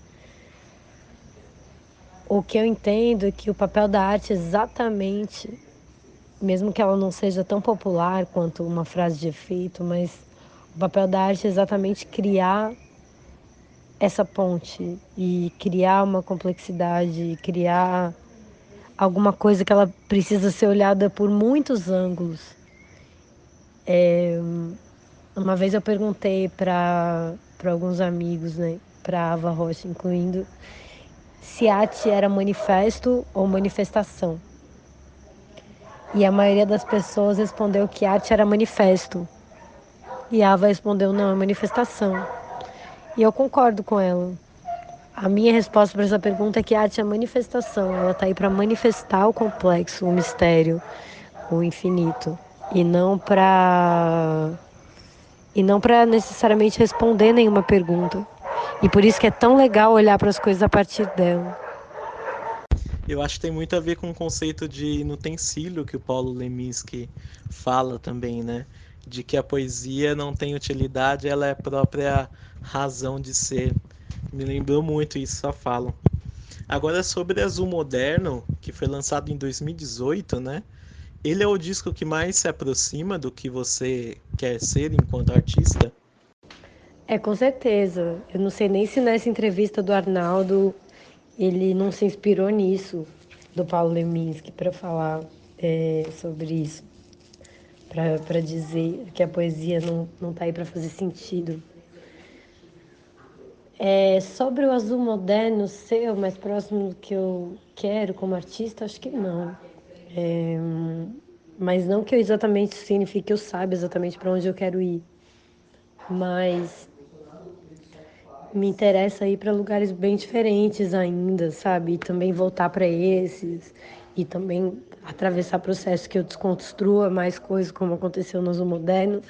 O que eu entendo é que o papel da arte é exatamente, mesmo que ela não seja tão popular quanto uma frase de efeito, mas o papel da arte é exatamente criar essa ponte e criar uma complexidade, criar alguma coisa que ela precisa ser olhada por muitos ângulos. Uma vez eu perguntei para alguns amigos, né, para Ava Rocha incluindo, se arte era manifesto ou manifestação. E a maioria das pessoas respondeu que arte era manifesto. E a Ava respondeu, não, é manifestação. E eu concordo com ela. A minha resposta para essa pergunta é que a arte é manifestação. Ela está aí para manifestar o complexo, o mistério, o infinito. E não para necessariamente responder nenhuma pergunta. E por isso que é tão legal olhar para as coisas a partir dela. Eu acho que tem muito a ver com o conceito de utensílio que o Paulo Leminski fala também, né? De que a poesia não tem utilidade, ela é a própria razão de ser. Me lembrou muito isso, só falam. Agora, sobre Azul Moderno, que foi lançado em 2018, né? Ele é o disco que mais se aproxima do que você quer ser enquanto artista? É, com certeza. Eu não sei nem se nessa entrevista do Arnaldo ele não se inspirou nisso, do Paulo Leminski, para falar sobre isso. Para dizer que a poesia não está aí para fazer sentido. Sobre o Azul Moderno ser o mais próximo do que eu quero como artista, acho que não. Mas não que eu exatamente signifique que eu saiba exatamente para onde eu quero ir. Mas me interessa ir para lugares bem diferentes ainda, sabe? E também voltar para esses. E também atravessar processos que eu desconstrua mais coisas, como aconteceu no Azul Moderno.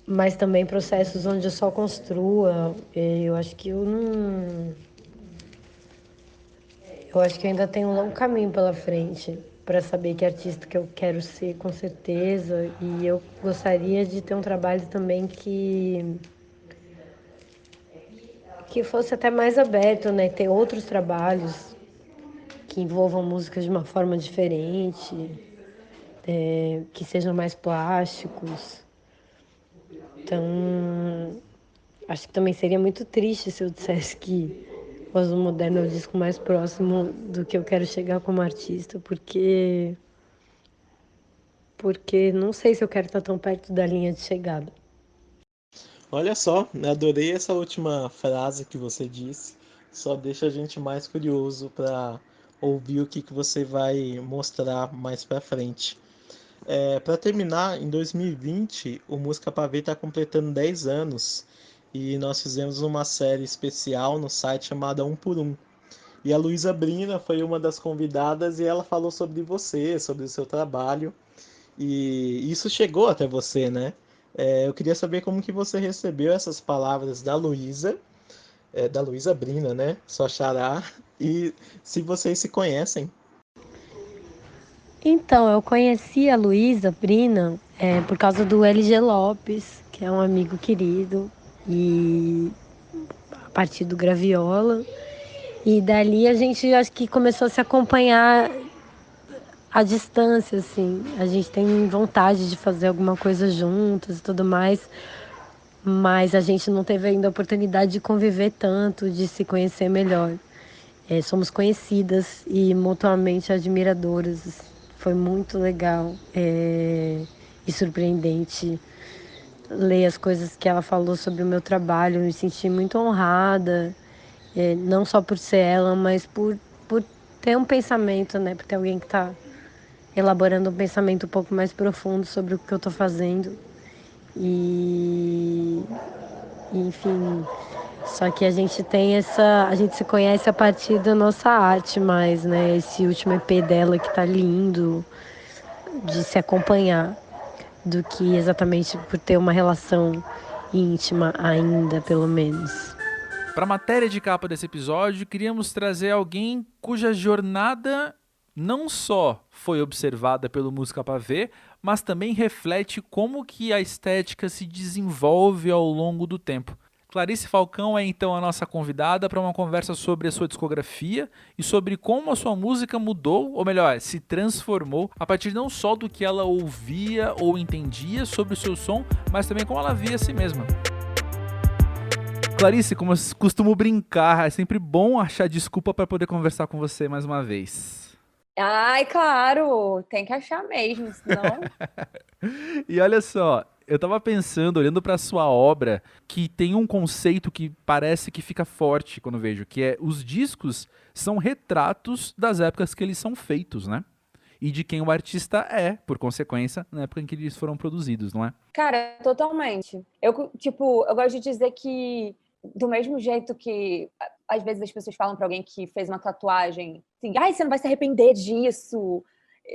Mas também processos onde eu só construa. Eu acho que eu não... Eu acho que eu ainda tenho um longo caminho pela frente para saber que artista que eu quero ser, com certeza. E eu gostaria de ter um trabalho também que fosse até mais aberto, né? Ter outros trabalhos que envolvam música de uma forma diferente, que sejam mais plásticos. Então, acho que também seria muito triste se eu dissesse que o Azul Moderno é o disco mais próximo do que eu quero chegar como artista, porque não sei se eu quero estar tão perto da linha de chegada. Olha só, adorei essa última frase que você disse. Só deixa a gente mais curioso para ouvir o que você vai mostrar mais para frente. Para terminar, em 2020, o Música Pavê está completando 10 anos e nós fizemos uma série especial no site chamada Um por Um. E a Luísa Brina foi uma das convidadas e ela falou sobre você, sobre o seu trabalho. E isso chegou até você, né? Eu queria saber como que você recebeu essas palavras da Luísa Brina, né? Sua xará, e se vocês se conhecem. Então, eu conheci a Luísa Brina por causa do LG Lopes, que é um amigo querido, e a partir do Graviola. E dali a gente acho que começou a se acompanhar à distância, assim. A gente tem vontade de fazer alguma coisa juntos e tudo mais, mas a gente não teve ainda a oportunidade de conviver tanto, de se conhecer melhor. Somos conhecidas e mutuamente admiradoras. Foi muito legal e surpreendente ler as coisas que ela falou sobre o meu trabalho. Eu me senti muito honrada, não só por ser ela, mas por ter um pensamento, né? Por ter alguém que está elaborando um pensamento um pouco mais profundo sobre o que eu estou fazendo. Enfim, só que a gente se conhece a partir da nossa arte mais, né? Esse último EP dela que tá lindo, de se acompanhar, do que exatamente por ter uma relação íntima ainda, pelo menos. Para a matéria de capa desse episódio, queríamos trazer alguém cuja jornada não só foi observada pelo Música Pavê, mas também reflete como que a estética se desenvolve ao longo do tempo. Clarice Falcão é então a nossa convidada para uma conversa sobre a sua discografia e sobre como a sua música mudou, ou melhor, se transformou a partir não só do que ela ouvia ou entendia sobre o seu som, mas também como ela via a si mesma. Clarice, como eu costumo brincar, é sempre bom achar desculpa para poder conversar com você mais uma vez. Ai, claro, tem que achar mesmo, senão... E olha só, eu tava pensando, olhando pra sua obra, que tem um conceito que parece que fica forte quando vejo, que é os discos são retratos das épocas que eles são feitos, né? e de quem o artista é, por consequência, na época em que eles foram produzidos, não é? Cara, totalmente. Eu gosto de dizer que, do mesmo jeito que às vezes as pessoas falam pra alguém que fez uma tatuagem, assim, ai, você não vai se arrepender disso,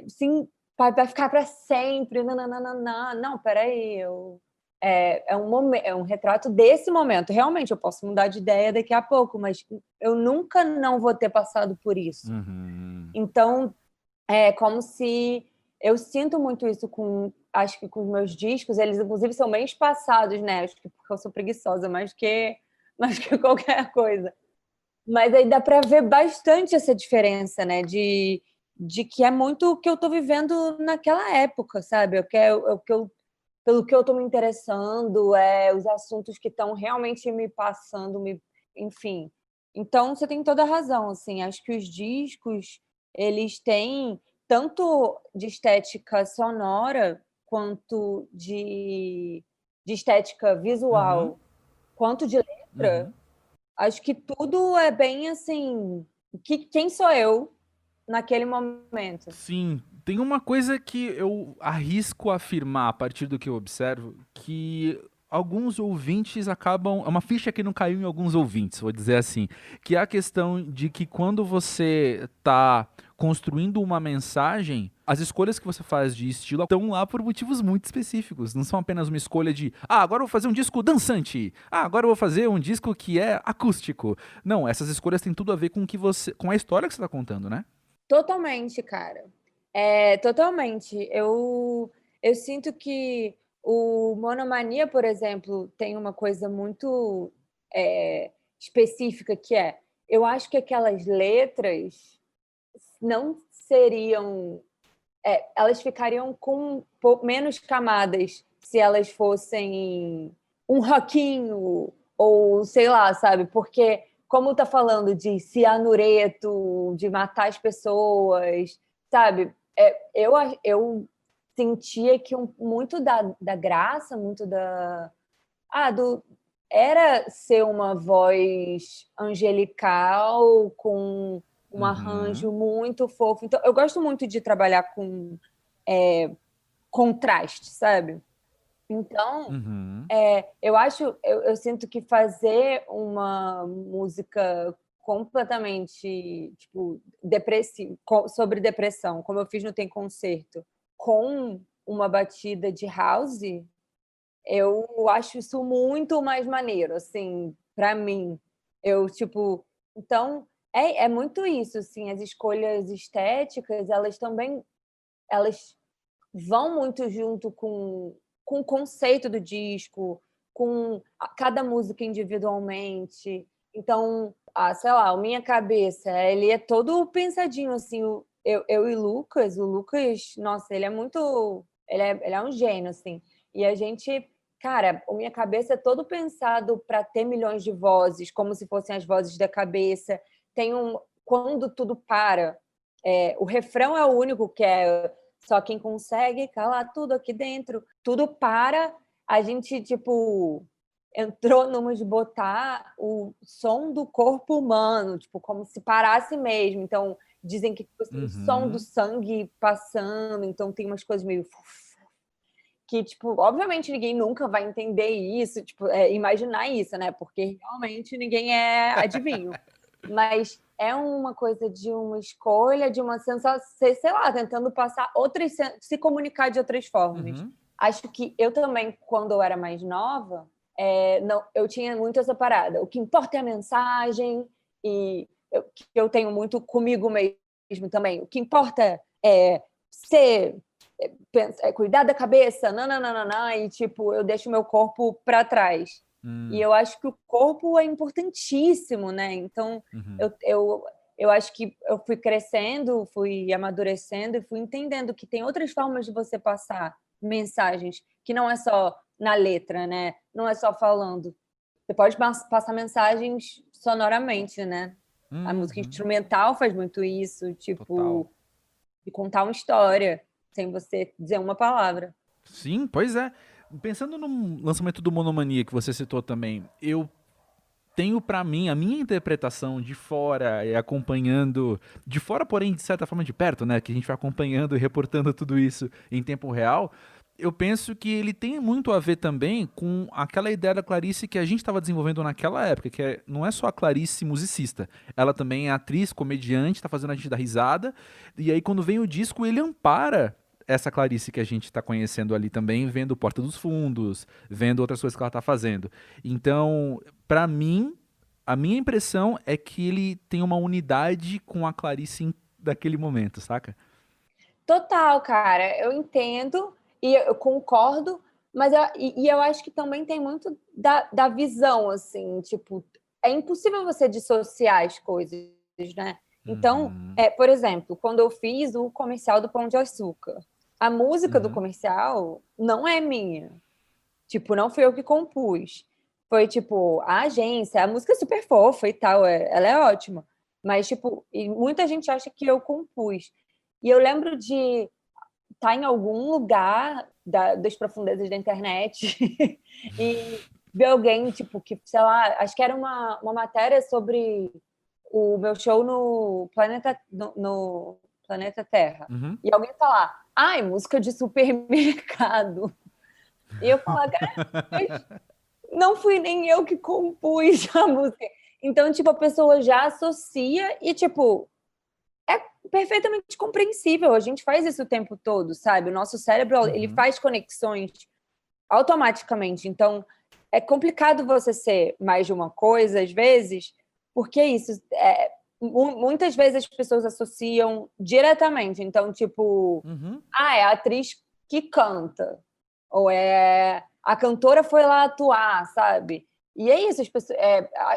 sim, vai ficar pra sempre, nananana. Não, peraí, é um retrato desse momento. Realmente, eu posso mudar de ideia daqui a pouco, mas eu nunca não vou ter passado por isso. Então, é como se... Eu sinto muito isso acho que com os meus discos, eles inclusive são bem espaçados, né? Acho que porque eu sou preguiçosa, mais que qualquer coisa. Mas aí dá para ver bastante essa diferença, né? De que é muito o que eu tô vivendo naquela época, sabe? Pelo que eu tô me interessando, os assuntos que estão realmente me passando, enfim. Então, você tem toda a razão, assim. Acho que os discos, eles têm tanto de estética sonora quanto de estética visual, quanto de letra. Acho que tudo é bem assim, quem sou eu naquele momento? Sim, tem uma coisa que eu arrisco afirmar a partir do que eu observo, que alguns ouvintes acabam... É uma ficha que não caiu em alguns ouvintes, vou dizer assim, que é a questão de que quando você está construindo uma mensagem, as escolhas que você faz de estilo estão lá por motivos muito específicos. Não são apenas uma escolha de, agora eu vou fazer um disco dançante. Agora eu vou fazer um disco que é acústico. Não, essas escolhas têm tudo a ver com com a história que você está contando, né? Totalmente, cara. Totalmente. Eu sinto que o Monomania, por exemplo, tem uma coisa muito específica que eu acho que aquelas letras não seriam... elas ficariam com menos camadas se elas fossem um rockinho ou sei lá, sabe? Porque, como tá falando de cianureto, de matar as pessoas, sabe? Eu sentia que muito da graça, muito era ser uma voz angelical com um arranjo muito fofo. Então, eu gosto muito de trabalhar com contraste, sabe? Então, eu sinto que fazer uma música completamente, tipo, depressiva, sobre depressão, como eu fiz no Tem Concerto, com uma batida de house, eu acho isso muito mais maneiro, assim, para mim. Então, é muito isso, assim, as escolhas estéticas, elas vão muito junto com o conceito do disco, com cada música individualmente. Então, sei lá, o Minha Cabeça, ele é todo pensadinho, assim, eu e o Lucas, nossa, ele é muito... Ele é um gênio, assim. E a gente... Cara, o Minha Cabeça é todo pensado para ter milhões de vozes, como se fossem as vozes da cabeça. Quando tudo para, o refrão é o único que só quem consegue calar tudo aqui dentro. Tudo para, a gente, tipo, entrou numa de botar o som do corpo humano, tipo, como se parasse mesmo. Então, dizem que tipo, o som do sangue passando, então tem umas coisas meio... que, tipo, obviamente ninguém nunca vai entender isso, tipo, imaginar isso, né? Porque realmente ninguém é adivinho. Mas é uma coisa de uma escolha, de uma sensação, sei lá, tentando passar se comunicar de outras formas. Acho que eu também, quando eu era mais nova, eu tinha muito essa parada. O que importa é a mensagem, e eu tenho muito comigo mesmo também. O que importa é ser... cuidar da cabeça, e tipo, eu deixo meu corpo para trás. E eu acho que o corpo é importantíssimo, né? Então, eu acho que eu fui crescendo, fui amadurecendo e fui entendendo que tem outras formas de você passar mensagens, que não é só na letra, né? Não é só falando. Você pode passar mensagens sonoramente, né? A música instrumental faz muito isso, tipo, Total. de contar uma história sem você dizer uma palavra. Sim, pois é. Pensando no lançamento do Monomania que você citou também, eu tenho pra mim, a minha interpretação de fora e acompanhando, de fora, porém, de certa forma de perto, né? Que a gente vai acompanhando e reportando tudo isso em tempo real. Eu penso que ele tem muito a ver também com aquela ideia da Clarice que a gente estava desenvolvendo naquela época, que não é só a Clarice musicista, ela também é atriz, comediante, tá fazendo a gente dar risada, e aí quando vem o disco ele ampara essa Clarice que a gente está conhecendo ali também, vendo Porta dos Fundos, vendo outras coisas que ela tá fazendo. Então, pra mim, a minha impressão é que ele tem uma unidade com a Clarice daquele momento, saca? Total, cara, eu entendo e eu concordo, mas eu acho que também tem muito da visão, assim, tipo, é impossível você dissociar as coisas, né? Então, por exemplo, quando eu fiz o comercial do Pão de Açúcar, a música do comercial não é minha. Tipo, não fui eu que compus. Foi, tipo, a agência, a música é super fofa e tal, ela é ótima. Mas, tipo, e muita gente acha que eu compus. E eu lembro de estar em algum lugar das profundezas da internet e ver alguém, tipo, que, sei lá, acho que era uma matéria sobre o meu show no Planeta Terra. E alguém falar, ai, música de supermercado. E eu falar, cara, não fui nem eu que compus a música. Então, tipo, a pessoa já associa e, tipo, é perfeitamente compreensível. A gente faz isso o tempo todo, sabe? O nosso cérebro, ele faz conexões automaticamente. Então, é complicado você ser mais de uma coisa, às vezes, porque isso... muitas vezes as pessoas associam diretamente. Então, tipo, é a atriz que canta. Ou a cantora foi lá atuar, sabe? E é isso, as pessoas,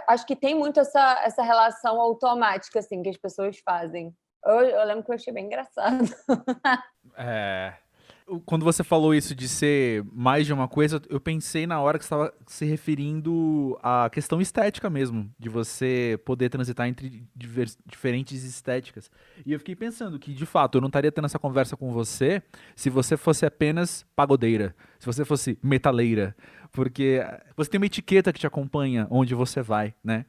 acho que tem muito essa relação automática, assim, que as pessoas fazem. Eu lembro que eu achei bem engraçado. Quando você falou isso de ser mais de uma coisa, eu pensei na hora que você estava se referindo à questão estética mesmo, de você poder transitar entre diferentes estéticas. E eu fiquei pensando que, de fato, eu não estaria tendo essa conversa com você se você fosse apenas pagodeira, se você fosse metaleira, porque você tem uma etiqueta que te acompanha onde você vai, né?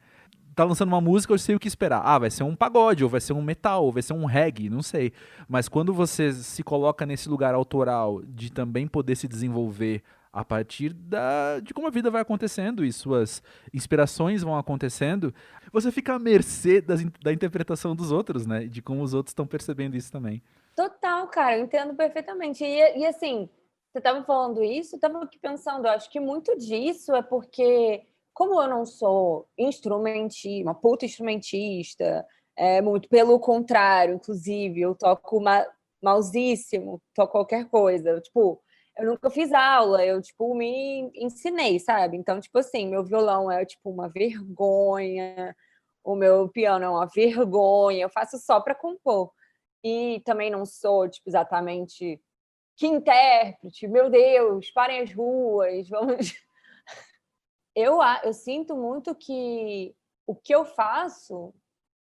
Tá lançando uma música, eu sei o que esperar. Vai ser um pagode, ou vai ser um metal, ou vai ser um reggae, não sei. Mas quando você se coloca nesse lugar autoral de também poder se desenvolver a partir de como a vida vai acontecendo e suas inspirações vão acontecendo, você fica à mercê da interpretação dos outros, né? De como os outros estão percebendo isso também. Total, cara, eu entendo perfeitamente. E assim, você estava falando isso, eu estava aqui pensando, eu acho que muito disso é porque... Como eu não sou uma puta instrumentista, muito pelo contrário, inclusive, eu toco malzíssimo, toco qualquer coisa. Tipo, eu nunca fiz aula, eu, tipo, me ensinei, sabe? Então, tipo assim, meu violão é, tipo, uma vergonha, o meu piano é uma vergonha, eu faço só para compor. E também não sou, tipo, exatamente que intérprete, meu Deus, parem as ruas, vamos... Eu sinto muito que o que eu faço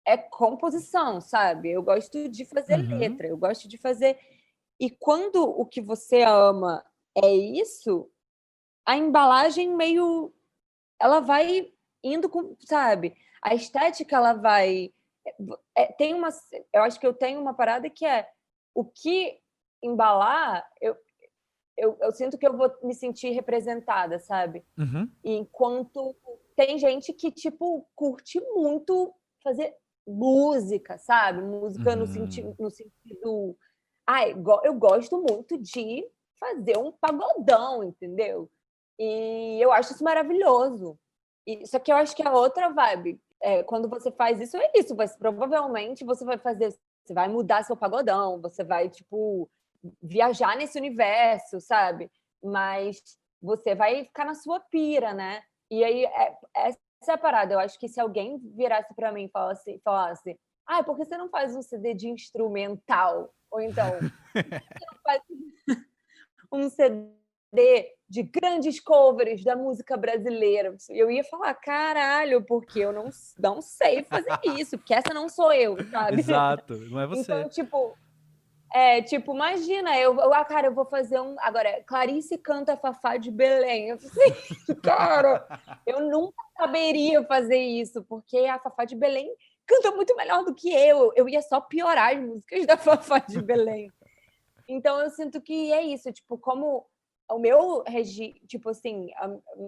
é composição, sabe? Eu gosto de fazer letra, eu gosto de fazer... E quando o que você ama é isso, a embalagem meio... Ela vai indo com... Sabe? A estética, ela vai... Eu acho que eu tenho uma parada que é... O que embalar... Eu sinto que eu vou me sentir representada, sabe? Enquanto tem gente que, tipo, curte muito fazer música, sabe? Música no sentido... eu gosto muito de fazer um pagodão, entendeu? E eu acho isso maravilhoso. Só que eu acho que a outra vibe, quando você faz isso, é isso. Provavelmente você vai mudar seu pagodão, você vai, tipo... viajar nesse universo, sabe? Mas você vai ficar na sua pira, né? E aí, essa é a parada. Eu acho que se alguém virasse para mim e falasse por que você não faz um CD de instrumental? Ou então, por que você não faz um CD de grandes covers da música brasileira? Eu ia falar, caralho, porque eu não sei fazer isso, porque essa não sou eu, sabe? Exato, não é você. Então, tipo... Tipo, imagina, cara, eu vou fazer agora, Clarice canta Fafá de Belém. Eu falei, cara, eu nunca saberia fazer isso, porque a Fafá de Belém canta muito melhor do que eu. Eu ia só piorar as músicas da Fafá de Belém. Então, eu sinto que é isso, tipo, como o meu, tipo assim,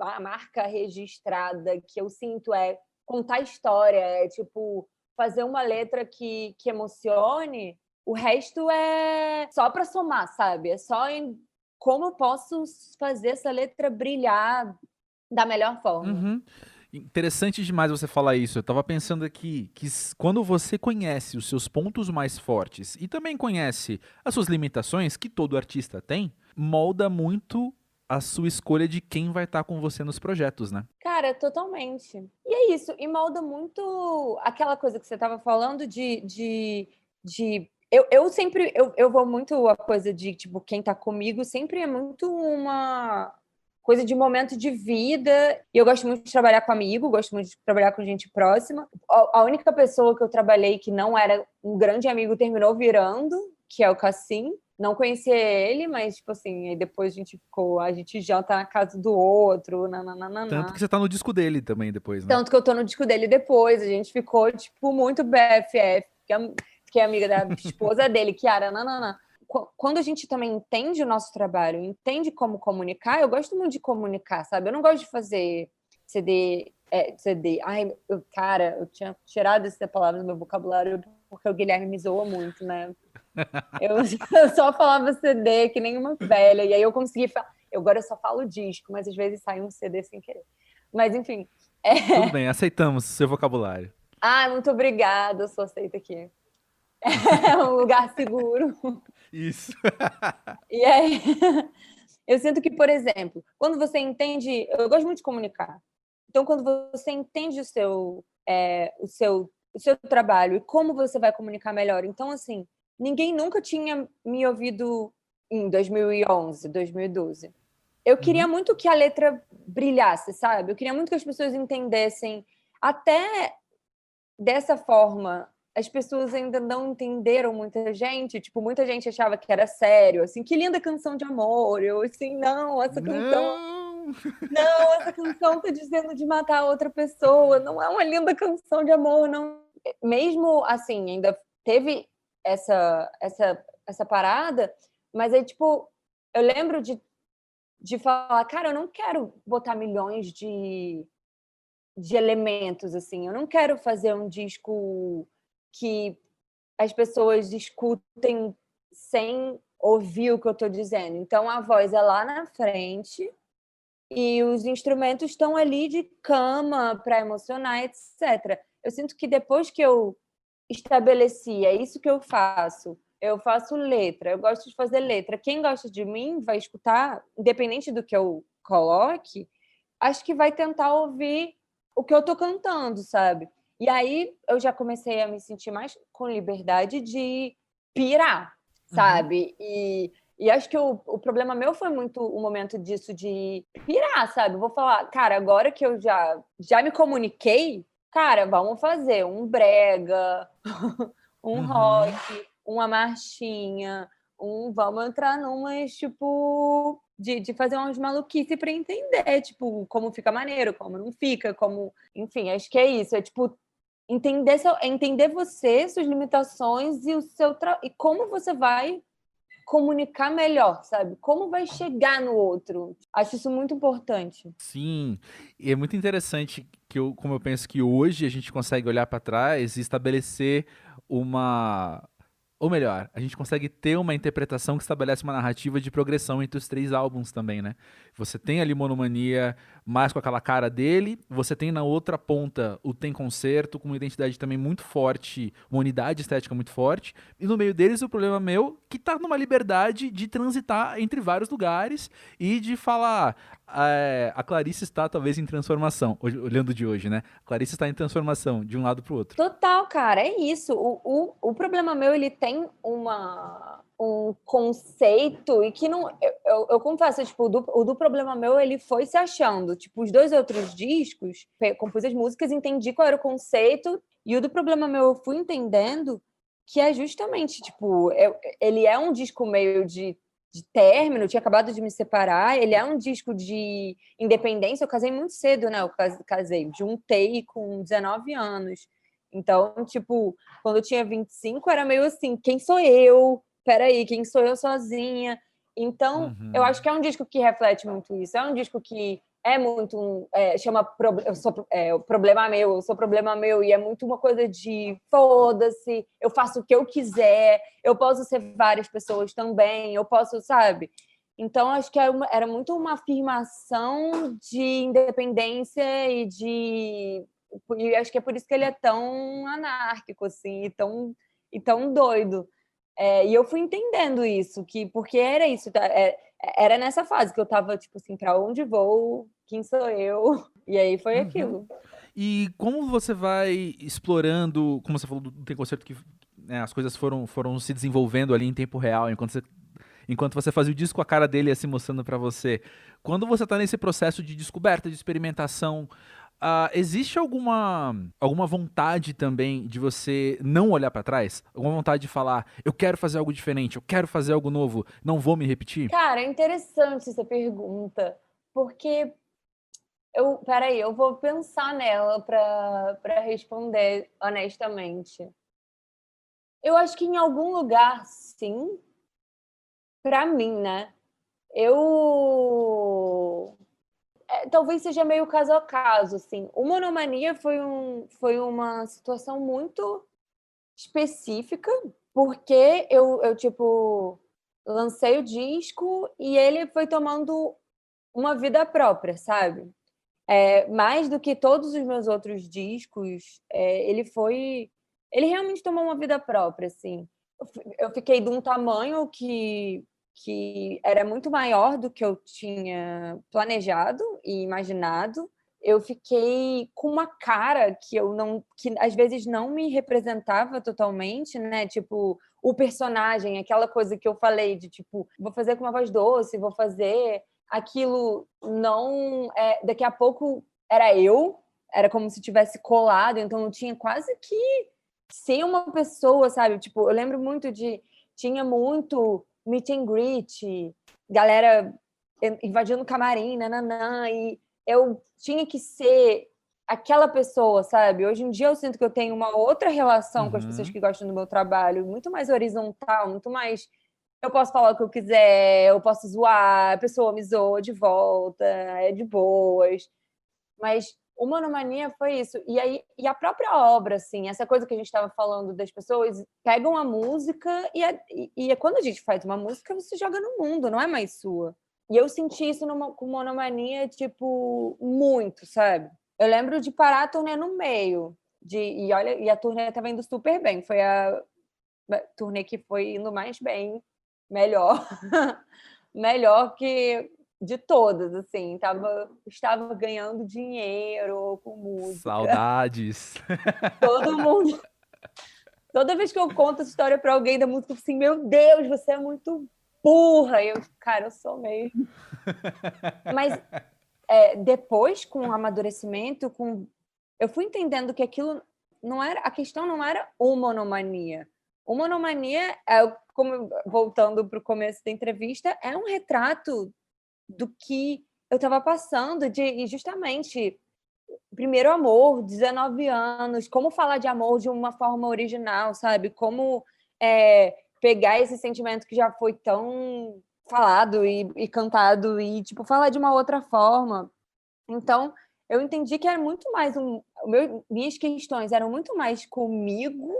a marca registrada que eu sinto é contar história, é, tipo, fazer uma letra que emocione, o resto é só para somar, sabe? É só em como eu posso fazer essa letra brilhar da melhor forma. Uhum. Interessante demais você falar isso. Eu tava pensando aqui que quando você conhece os seus pontos mais fortes e também conhece as suas limitações, que todo artista tem, molda muito a sua escolha de quem vai estar com você nos projetos, né? Cara, totalmente. E é isso. E molda muito aquela coisa que você tava falando eu sempre... Eu vou muito a coisa de, tipo, quem tá comigo sempre é muito uma coisa de momento de vida. E eu gosto muito de trabalhar com amigo, gosto muito de trabalhar com gente próxima. A única pessoa que eu trabalhei que não era um grande amigo terminou virando, que é o Cassim. Não conhecia ele, mas, tipo assim, aí depois a gente janta na casa do outro, nananana. Tanto que você tá no disco dele também depois, né? Tanto que eu tô no disco dele depois, a gente ficou, tipo, muito BFF, fiquei amiga da esposa dele, Kiara, nananã. Quando a gente também entende o nosso trabalho, entende como comunicar, eu gosto muito de comunicar, sabe? Eu não gosto de fazer CD. Ai, cara, eu tinha tirado essa palavra do meu vocabulário porque o Guilherme me zoa muito, né? Eu só falava CD que nem uma velha, e aí eu consegui falar. Agora eu só falo disco, mas às vezes sai um CD sem querer. Mas enfim. Tudo bem, aceitamos o seu vocabulário. Muito obrigada, eu sou aceita aqui. É um lugar seguro. Isso. E aí, eu sinto que, por exemplo, quando você entende... Eu gosto muito de comunicar. Então, quando você entende o seu trabalho e como você vai comunicar melhor. Então, assim, ninguém nunca tinha me ouvido em 2011, 2012. Eu queria muito que a letra brilhasse, sabe? Eu queria muito que as pessoas entendessem. Até dessa forma, as pessoas ainda não entenderam muita gente. Tipo, muita gente achava que era sério. Assim, que linda canção de amor. Eu, assim, não, essa canção... Não, essa canção tá dizendo de matar outra pessoa. Não é uma linda canção de amor, não. Mesmo, assim, ainda teve essa parada, mas aí, tipo, eu lembro de falar, cara, eu não quero botar milhões de elementos, assim, eu não quero fazer um disco que as pessoas escutem sem ouvir o que eu tô dizendo. Então, a voz é lá na frente e os instrumentos estão ali de cama para emocionar, etc. Eu sinto que depois que eu estabeleci, é isso que eu faço letra, eu gosto de fazer letra. Quem gosta de mim vai escutar, independente do que eu coloque, acho que vai tentar ouvir o que eu tô cantando, sabe? E aí eu já comecei a me sentir mais com liberdade de pirar, sabe? E acho que o problema meu foi muito o momento disso de pirar, sabe? Vou falar, cara, agora que eu já me comuniquei, cara, vamos fazer um brega, um rock, uma marchinha, vamos entrar numas, tipo, de fazer umas maluquices para entender, tipo, como fica maneiro, como não fica, como... Enfim, acho que é isso, é tipo, entender você, suas limitações e e como você vai comunicar melhor, sabe? Como vai chegar no outro. Acho isso muito importante. Sim, e é muito interessante como eu penso que hoje a gente consegue olhar para trás e estabelecer ou melhor, a gente consegue ter uma interpretação que estabelece uma narrativa de progressão entre os 3 álbuns também, né? Você tem ali Monomania mais com aquela cara dele, você tem na outra ponta o Tem Concerto, com uma identidade também muito forte, uma unidade estética muito forte, e no meio deles o Problema Meu, que tá numa liberdade de transitar entre vários lugares e de falar, a Clarice está talvez em transformação, olhando de hoje, né? A Clarice está em transformação de um lado pro outro. Total, cara, é isso. O Problema Meu, ele tem um conceito e que não... Eu confesso, tipo, o do Problema Meu, ele foi se achando. Tipo, os 2 outros discos, compus as músicas, entendi qual era o conceito, e o do Problema Meu eu fui entendendo, que é justamente, tipo, ele é um disco meio de término, eu tinha acabado de me separar, ele é um disco de independência, eu casei muito cedo, né? Eu casei, juntei com 19 anos. Então, tipo, quando eu tinha 25, era meio assim, quem sou eu? Peraí, quem sou eu sozinha? Então, eu acho que é um disco que reflete muito isso. É um disco que é muito... chama o problema meu, eu sou problema meu, e é muito uma coisa de foda-se, eu faço o que eu quiser, eu posso ser várias pessoas também, eu posso, sabe? Então, acho que era muito uma afirmação de independência e acho que é por isso que ele é tão anárquico, assim, e tão doido. E eu fui entendendo isso, porque era isso, era nessa fase que eu tava, tipo assim, pra onde vou, quem sou eu, e aí foi aquilo. E como você vai explorando, como você falou do Tem Concerto, que né, as coisas foram se desenvolvendo ali em tempo real, enquanto você fazia o disco, a cara dele ia se mostrando pra você. Quando você tá nesse processo de descoberta, de experimentação, existe alguma vontade também de você não olhar pra trás? Alguma vontade de falar, eu quero fazer algo diferente, eu quero fazer algo novo, não vou me repetir? Cara, é interessante essa pergunta, porque peraí, eu vou pensar nela pra responder honestamente. Eu acho que em algum lugar, sim, pra mim, né? Talvez seja meio caso a caso, assim. O Monomania foi uma situação muito específica, porque eu tipo, lancei o disco e ele foi tomando uma vida própria, sabe? Mais do que todos os meus outros discos, ele realmente tomou uma vida própria, assim. Eu fiquei de um tamanho que era muito maior do que eu tinha planejado e imaginado. Eu fiquei com uma cara que às vezes não me representava totalmente, né? Tipo, o personagem, aquela coisa que eu falei de tipo, vou fazer com uma voz doce, vou fazer aquilo não, daqui a pouco era como se tivesse colado, então eu tinha quase que ser uma pessoa, sabe? Tipo, eu lembro muito tinha muito meet and greet, galera invadindo o camarim, nananã, e eu tinha que ser aquela pessoa, sabe? Hoje em dia eu sinto que eu tenho uma outra relação com as pessoas que gostam do meu trabalho, muito mais horizontal, muito mais... Eu posso falar o que eu quiser, eu posso zoar, a pessoa me zoa de volta, é de boas. Mas o Monomania foi isso. E a própria obra, assim, essa coisa que a gente estava falando das pessoas, pegam a música e quando a gente faz uma música, você joga no mundo, não é mais sua. E eu senti isso com Monomania, tipo, muito, sabe? Eu lembro de parar a turnê no meio. E a turnê estava indo super bem. Foi a turnê que foi indo mais bem, melhor. Melhor que de todas, assim. Estava ganhando dinheiro com música. Saudades. Todo mundo... Toda vez que eu conto essa história para alguém da música, eu falo assim, meu Deus, você é muito burra. E cara, eu sou mesmo. Mas depois, com o amadurecimento, eu fui entendendo que aquilo não era... A questão não era o Monomania. O Monomania, como voltando para o começo da entrevista, é um retrato do que eu estava passando, e justamente, primeiro amor, 19 anos, como falar de amor de uma forma original, sabe? Como pegar esse sentimento que já foi tão falado e cantado e, tipo, falar de uma outra forma. Então, eu entendi que era muito mais minhas questões eram muito mais comigo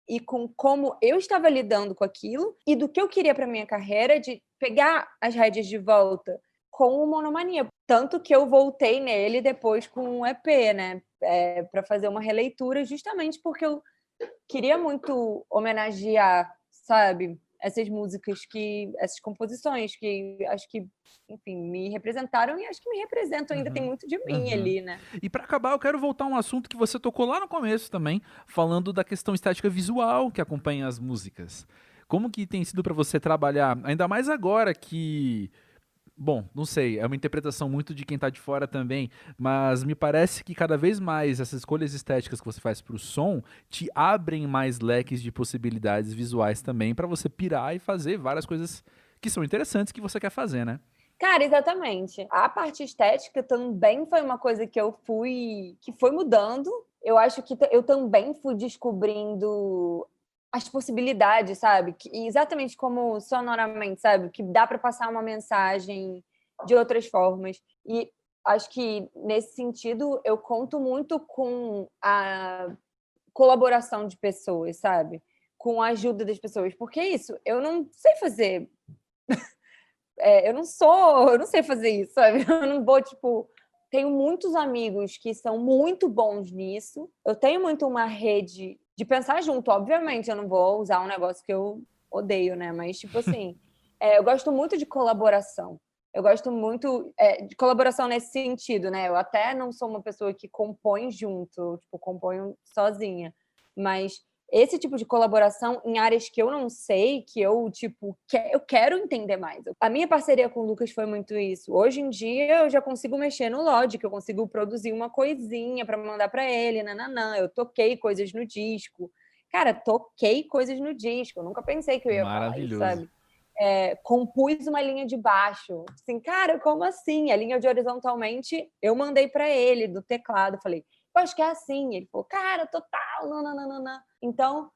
e com como eu estava lidando com aquilo e do que eu queria para minha carreira, de pegar as rédeas de volta com o Monomania. Tanto que eu voltei nele depois com um EP, né? Para fazer uma releitura, justamente porque eu queria muito homenagear, sabe? Essas músicas, essas composições que acho que, enfim, me representaram e acho que me representam ainda, tem muito de mim ali, né? E pra acabar, eu quero voltar a um assunto que você tocou lá no começo também, falando da questão estética visual que acompanha as músicas. Como que tem sido pra você trabalhar, ainda mais agora que Bom, não sei, é uma interpretação muito de quem tá de fora também, mas me parece que cada vez mais essas escolhas estéticas que você faz pro som te abrem mais leques de possibilidades visuais também pra você pirar e fazer várias coisas que são interessantes que você quer fazer, né? Cara, exatamente. A parte estética também foi uma coisa que foi mudando. Eu acho que eu também fui descobrindo as possibilidades, sabe? Exatamente como sonoramente, sabe? Que dá para passar uma mensagem de outras formas. E acho que, nesse sentido, eu conto muito com a colaboração de pessoas, sabe? Com a ajuda das pessoas. Porque é isso, eu não sei fazer... eu não sei fazer isso, sabe? Eu não vou, tipo... Tenho muitos amigos que são muito bons nisso. Eu tenho muito uma rede de pensar junto. Obviamente, eu não vou usar um negócio que eu odeio, né? Mas, tipo assim, eu gosto muito de colaboração. Eu gosto muito de colaboração nesse sentido, né? Eu até não sou uma pessoa que compõe junto, tipo, componho sozinha. Mas esse tipo de colaboração em áreas que eu não sei, que eu, tipo, eu quero entender mais. A minha parceria com o Lucas foi muito isso. Hoje em dia, eu já consigo mexer no Logic, eu consigo produzir uma coisinha para mandar para ele, nananã. Eu toquei coisas no disco. Cara, toquei coisas no disco. Eu nunca pensei que eu ia falar isso, sabe? Compus uma linha de baixo. Assim, cara, como assim? A linha de horizontalmente, eu mandei para ele, do teclado. Falei, eu acho que é assim. Ele falou, cara, total, nananana. Então,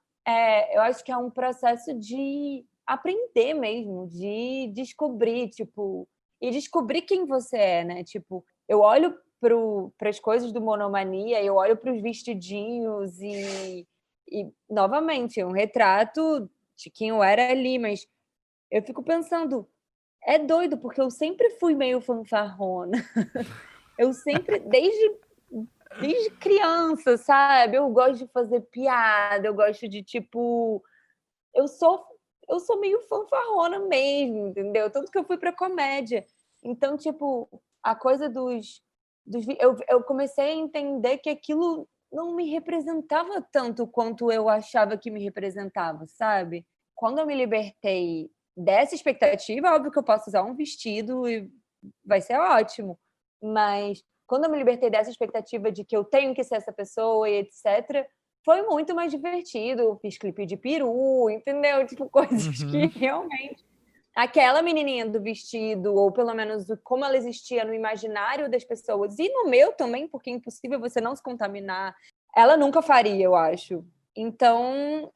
eu acho que é um processo de aprender mesmo, de descobrir, tipo, e descobrir quem você é, né? Tipo, eu olho para as coisas do Monomania, eu olho para os vestidinhos e, novamente, é um retrato de quem eu era ali, mas eu fico pensando, é doido, porque eu sempre fui meio fanfarrona. Eu sempre, desde criança, sabe? Eu gosto de fazer piada, eu gosto de, tipo... Eu sou meio fanfarrona mesmo, entendeu? Tanto que eu fui pra comédia. Então, tipo, a coisa eu comecei a entender que aquilo não me representava tanto quanto eu achava que me representava, sabe? Quando eu me libertei dessa expectativa, óbvio que eu posso usar um vestido e vai ser ótimo, mas quando eu me libertei dessa expectativa de que eu tenho que ser essa pessoa e etc., foi muito mais divertido. Fiz clipe de peru, entendeu? Tipo, coisas que realmente... Aquela menininha do vestido, ou pelo menos como ela existia no imaginário das pessoas, e no meu também, porque é impossível você não se contaminar, ela nunca faria, eu acho. Então,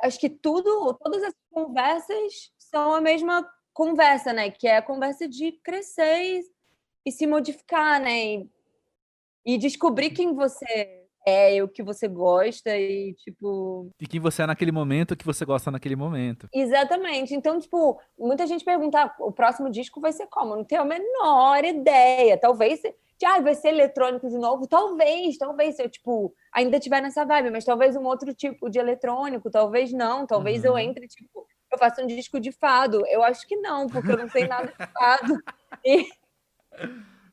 acho que todas as conversas são a mesma conversa, né? Que é a conversa de crescer e se modificar, né? E descobrir quem você é, o que você gosta e, tipo... E quem você é naquele momento, o que você gosta naquele momento. Exatamente. Então, tipo, muita gente pergunta, o próximo disco vai ser como? Eu não tenho a menor ideia. Talvez... vai ser eletrônico de novo? Talvez, se eu, tipo, ainda estiver nessa vibe, mas talvez um outro tipo de eletrônico, talvez não, talvez eu entre, tipo, eu faça um disco de fado. Eu acho que não, porque eu não sei nada de fado.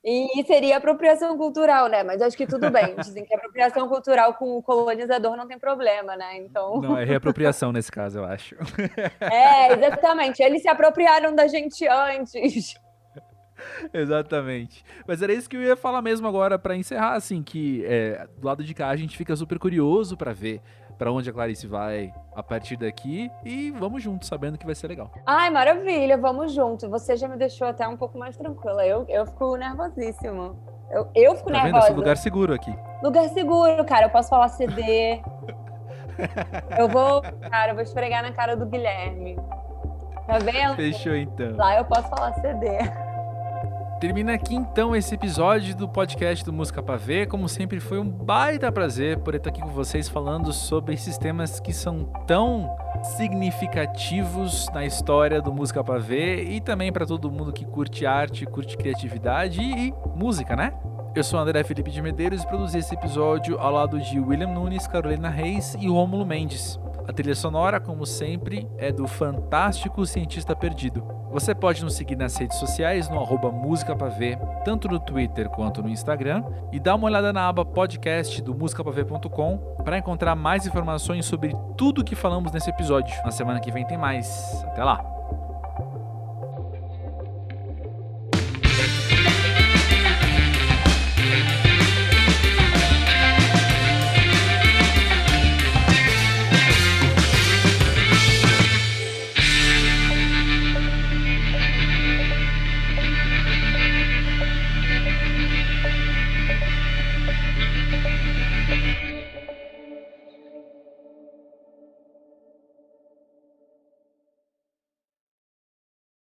E seria apropriação cultural, né? Mas acho que tudo bem. Dizem que apropriação cultural com o colonizador não tem problema, né? Então... Não, é reapropriação nesse caso, eu acho. Exatamente. Eles se apropriaram da gente antes. Exatamente. Mas era isso que eu ia falar mesmo agora pra encerrar, assim, que do lado de cá a gente fica super curioso pra ver pra onde a Clarice vai a partir daqui e vamos juntos, sabendo que vai ser legal. Ai, maravilha, vamos junto. Você já me deixou até um pouco mais tranquila. Eu fico nervosíssima. Eu fico nervosa. Vendo? Eu sou lugar seguro aqui. Lugar seguro, cara. Eu posso falar CD. eu vou esfregar na cara do Guilherme. Tá vendo? Fechou, então. Lá eu posso falar CD. Termina aqui então esse episódio do podcast do Música Pra Ver. Como sempre, foi um baita prazer por estar aqui com vocês falando sobre esses temas que são tão significativos na história do Música Pra Ver e também para todo mundo que curte arte, curte criatividade e música, né? Eu sou o André Felipe de Medeiros e produzi esse episódio ao lado de William Nunes, Carolina Reis e Rômulo Mendes. A trilha sonora, como sempre, é do fantástico Cientista Perdido. Você pode nos seguir nas redes sociais no @musicapavê, tanto no Twitter quanto no Instagram, e dá uma olhada na aba podcast do musicapavê.com para encontrar mais informações sobre tudo que falamos nesse episódio. Na semana que vem tem mais. Até lá!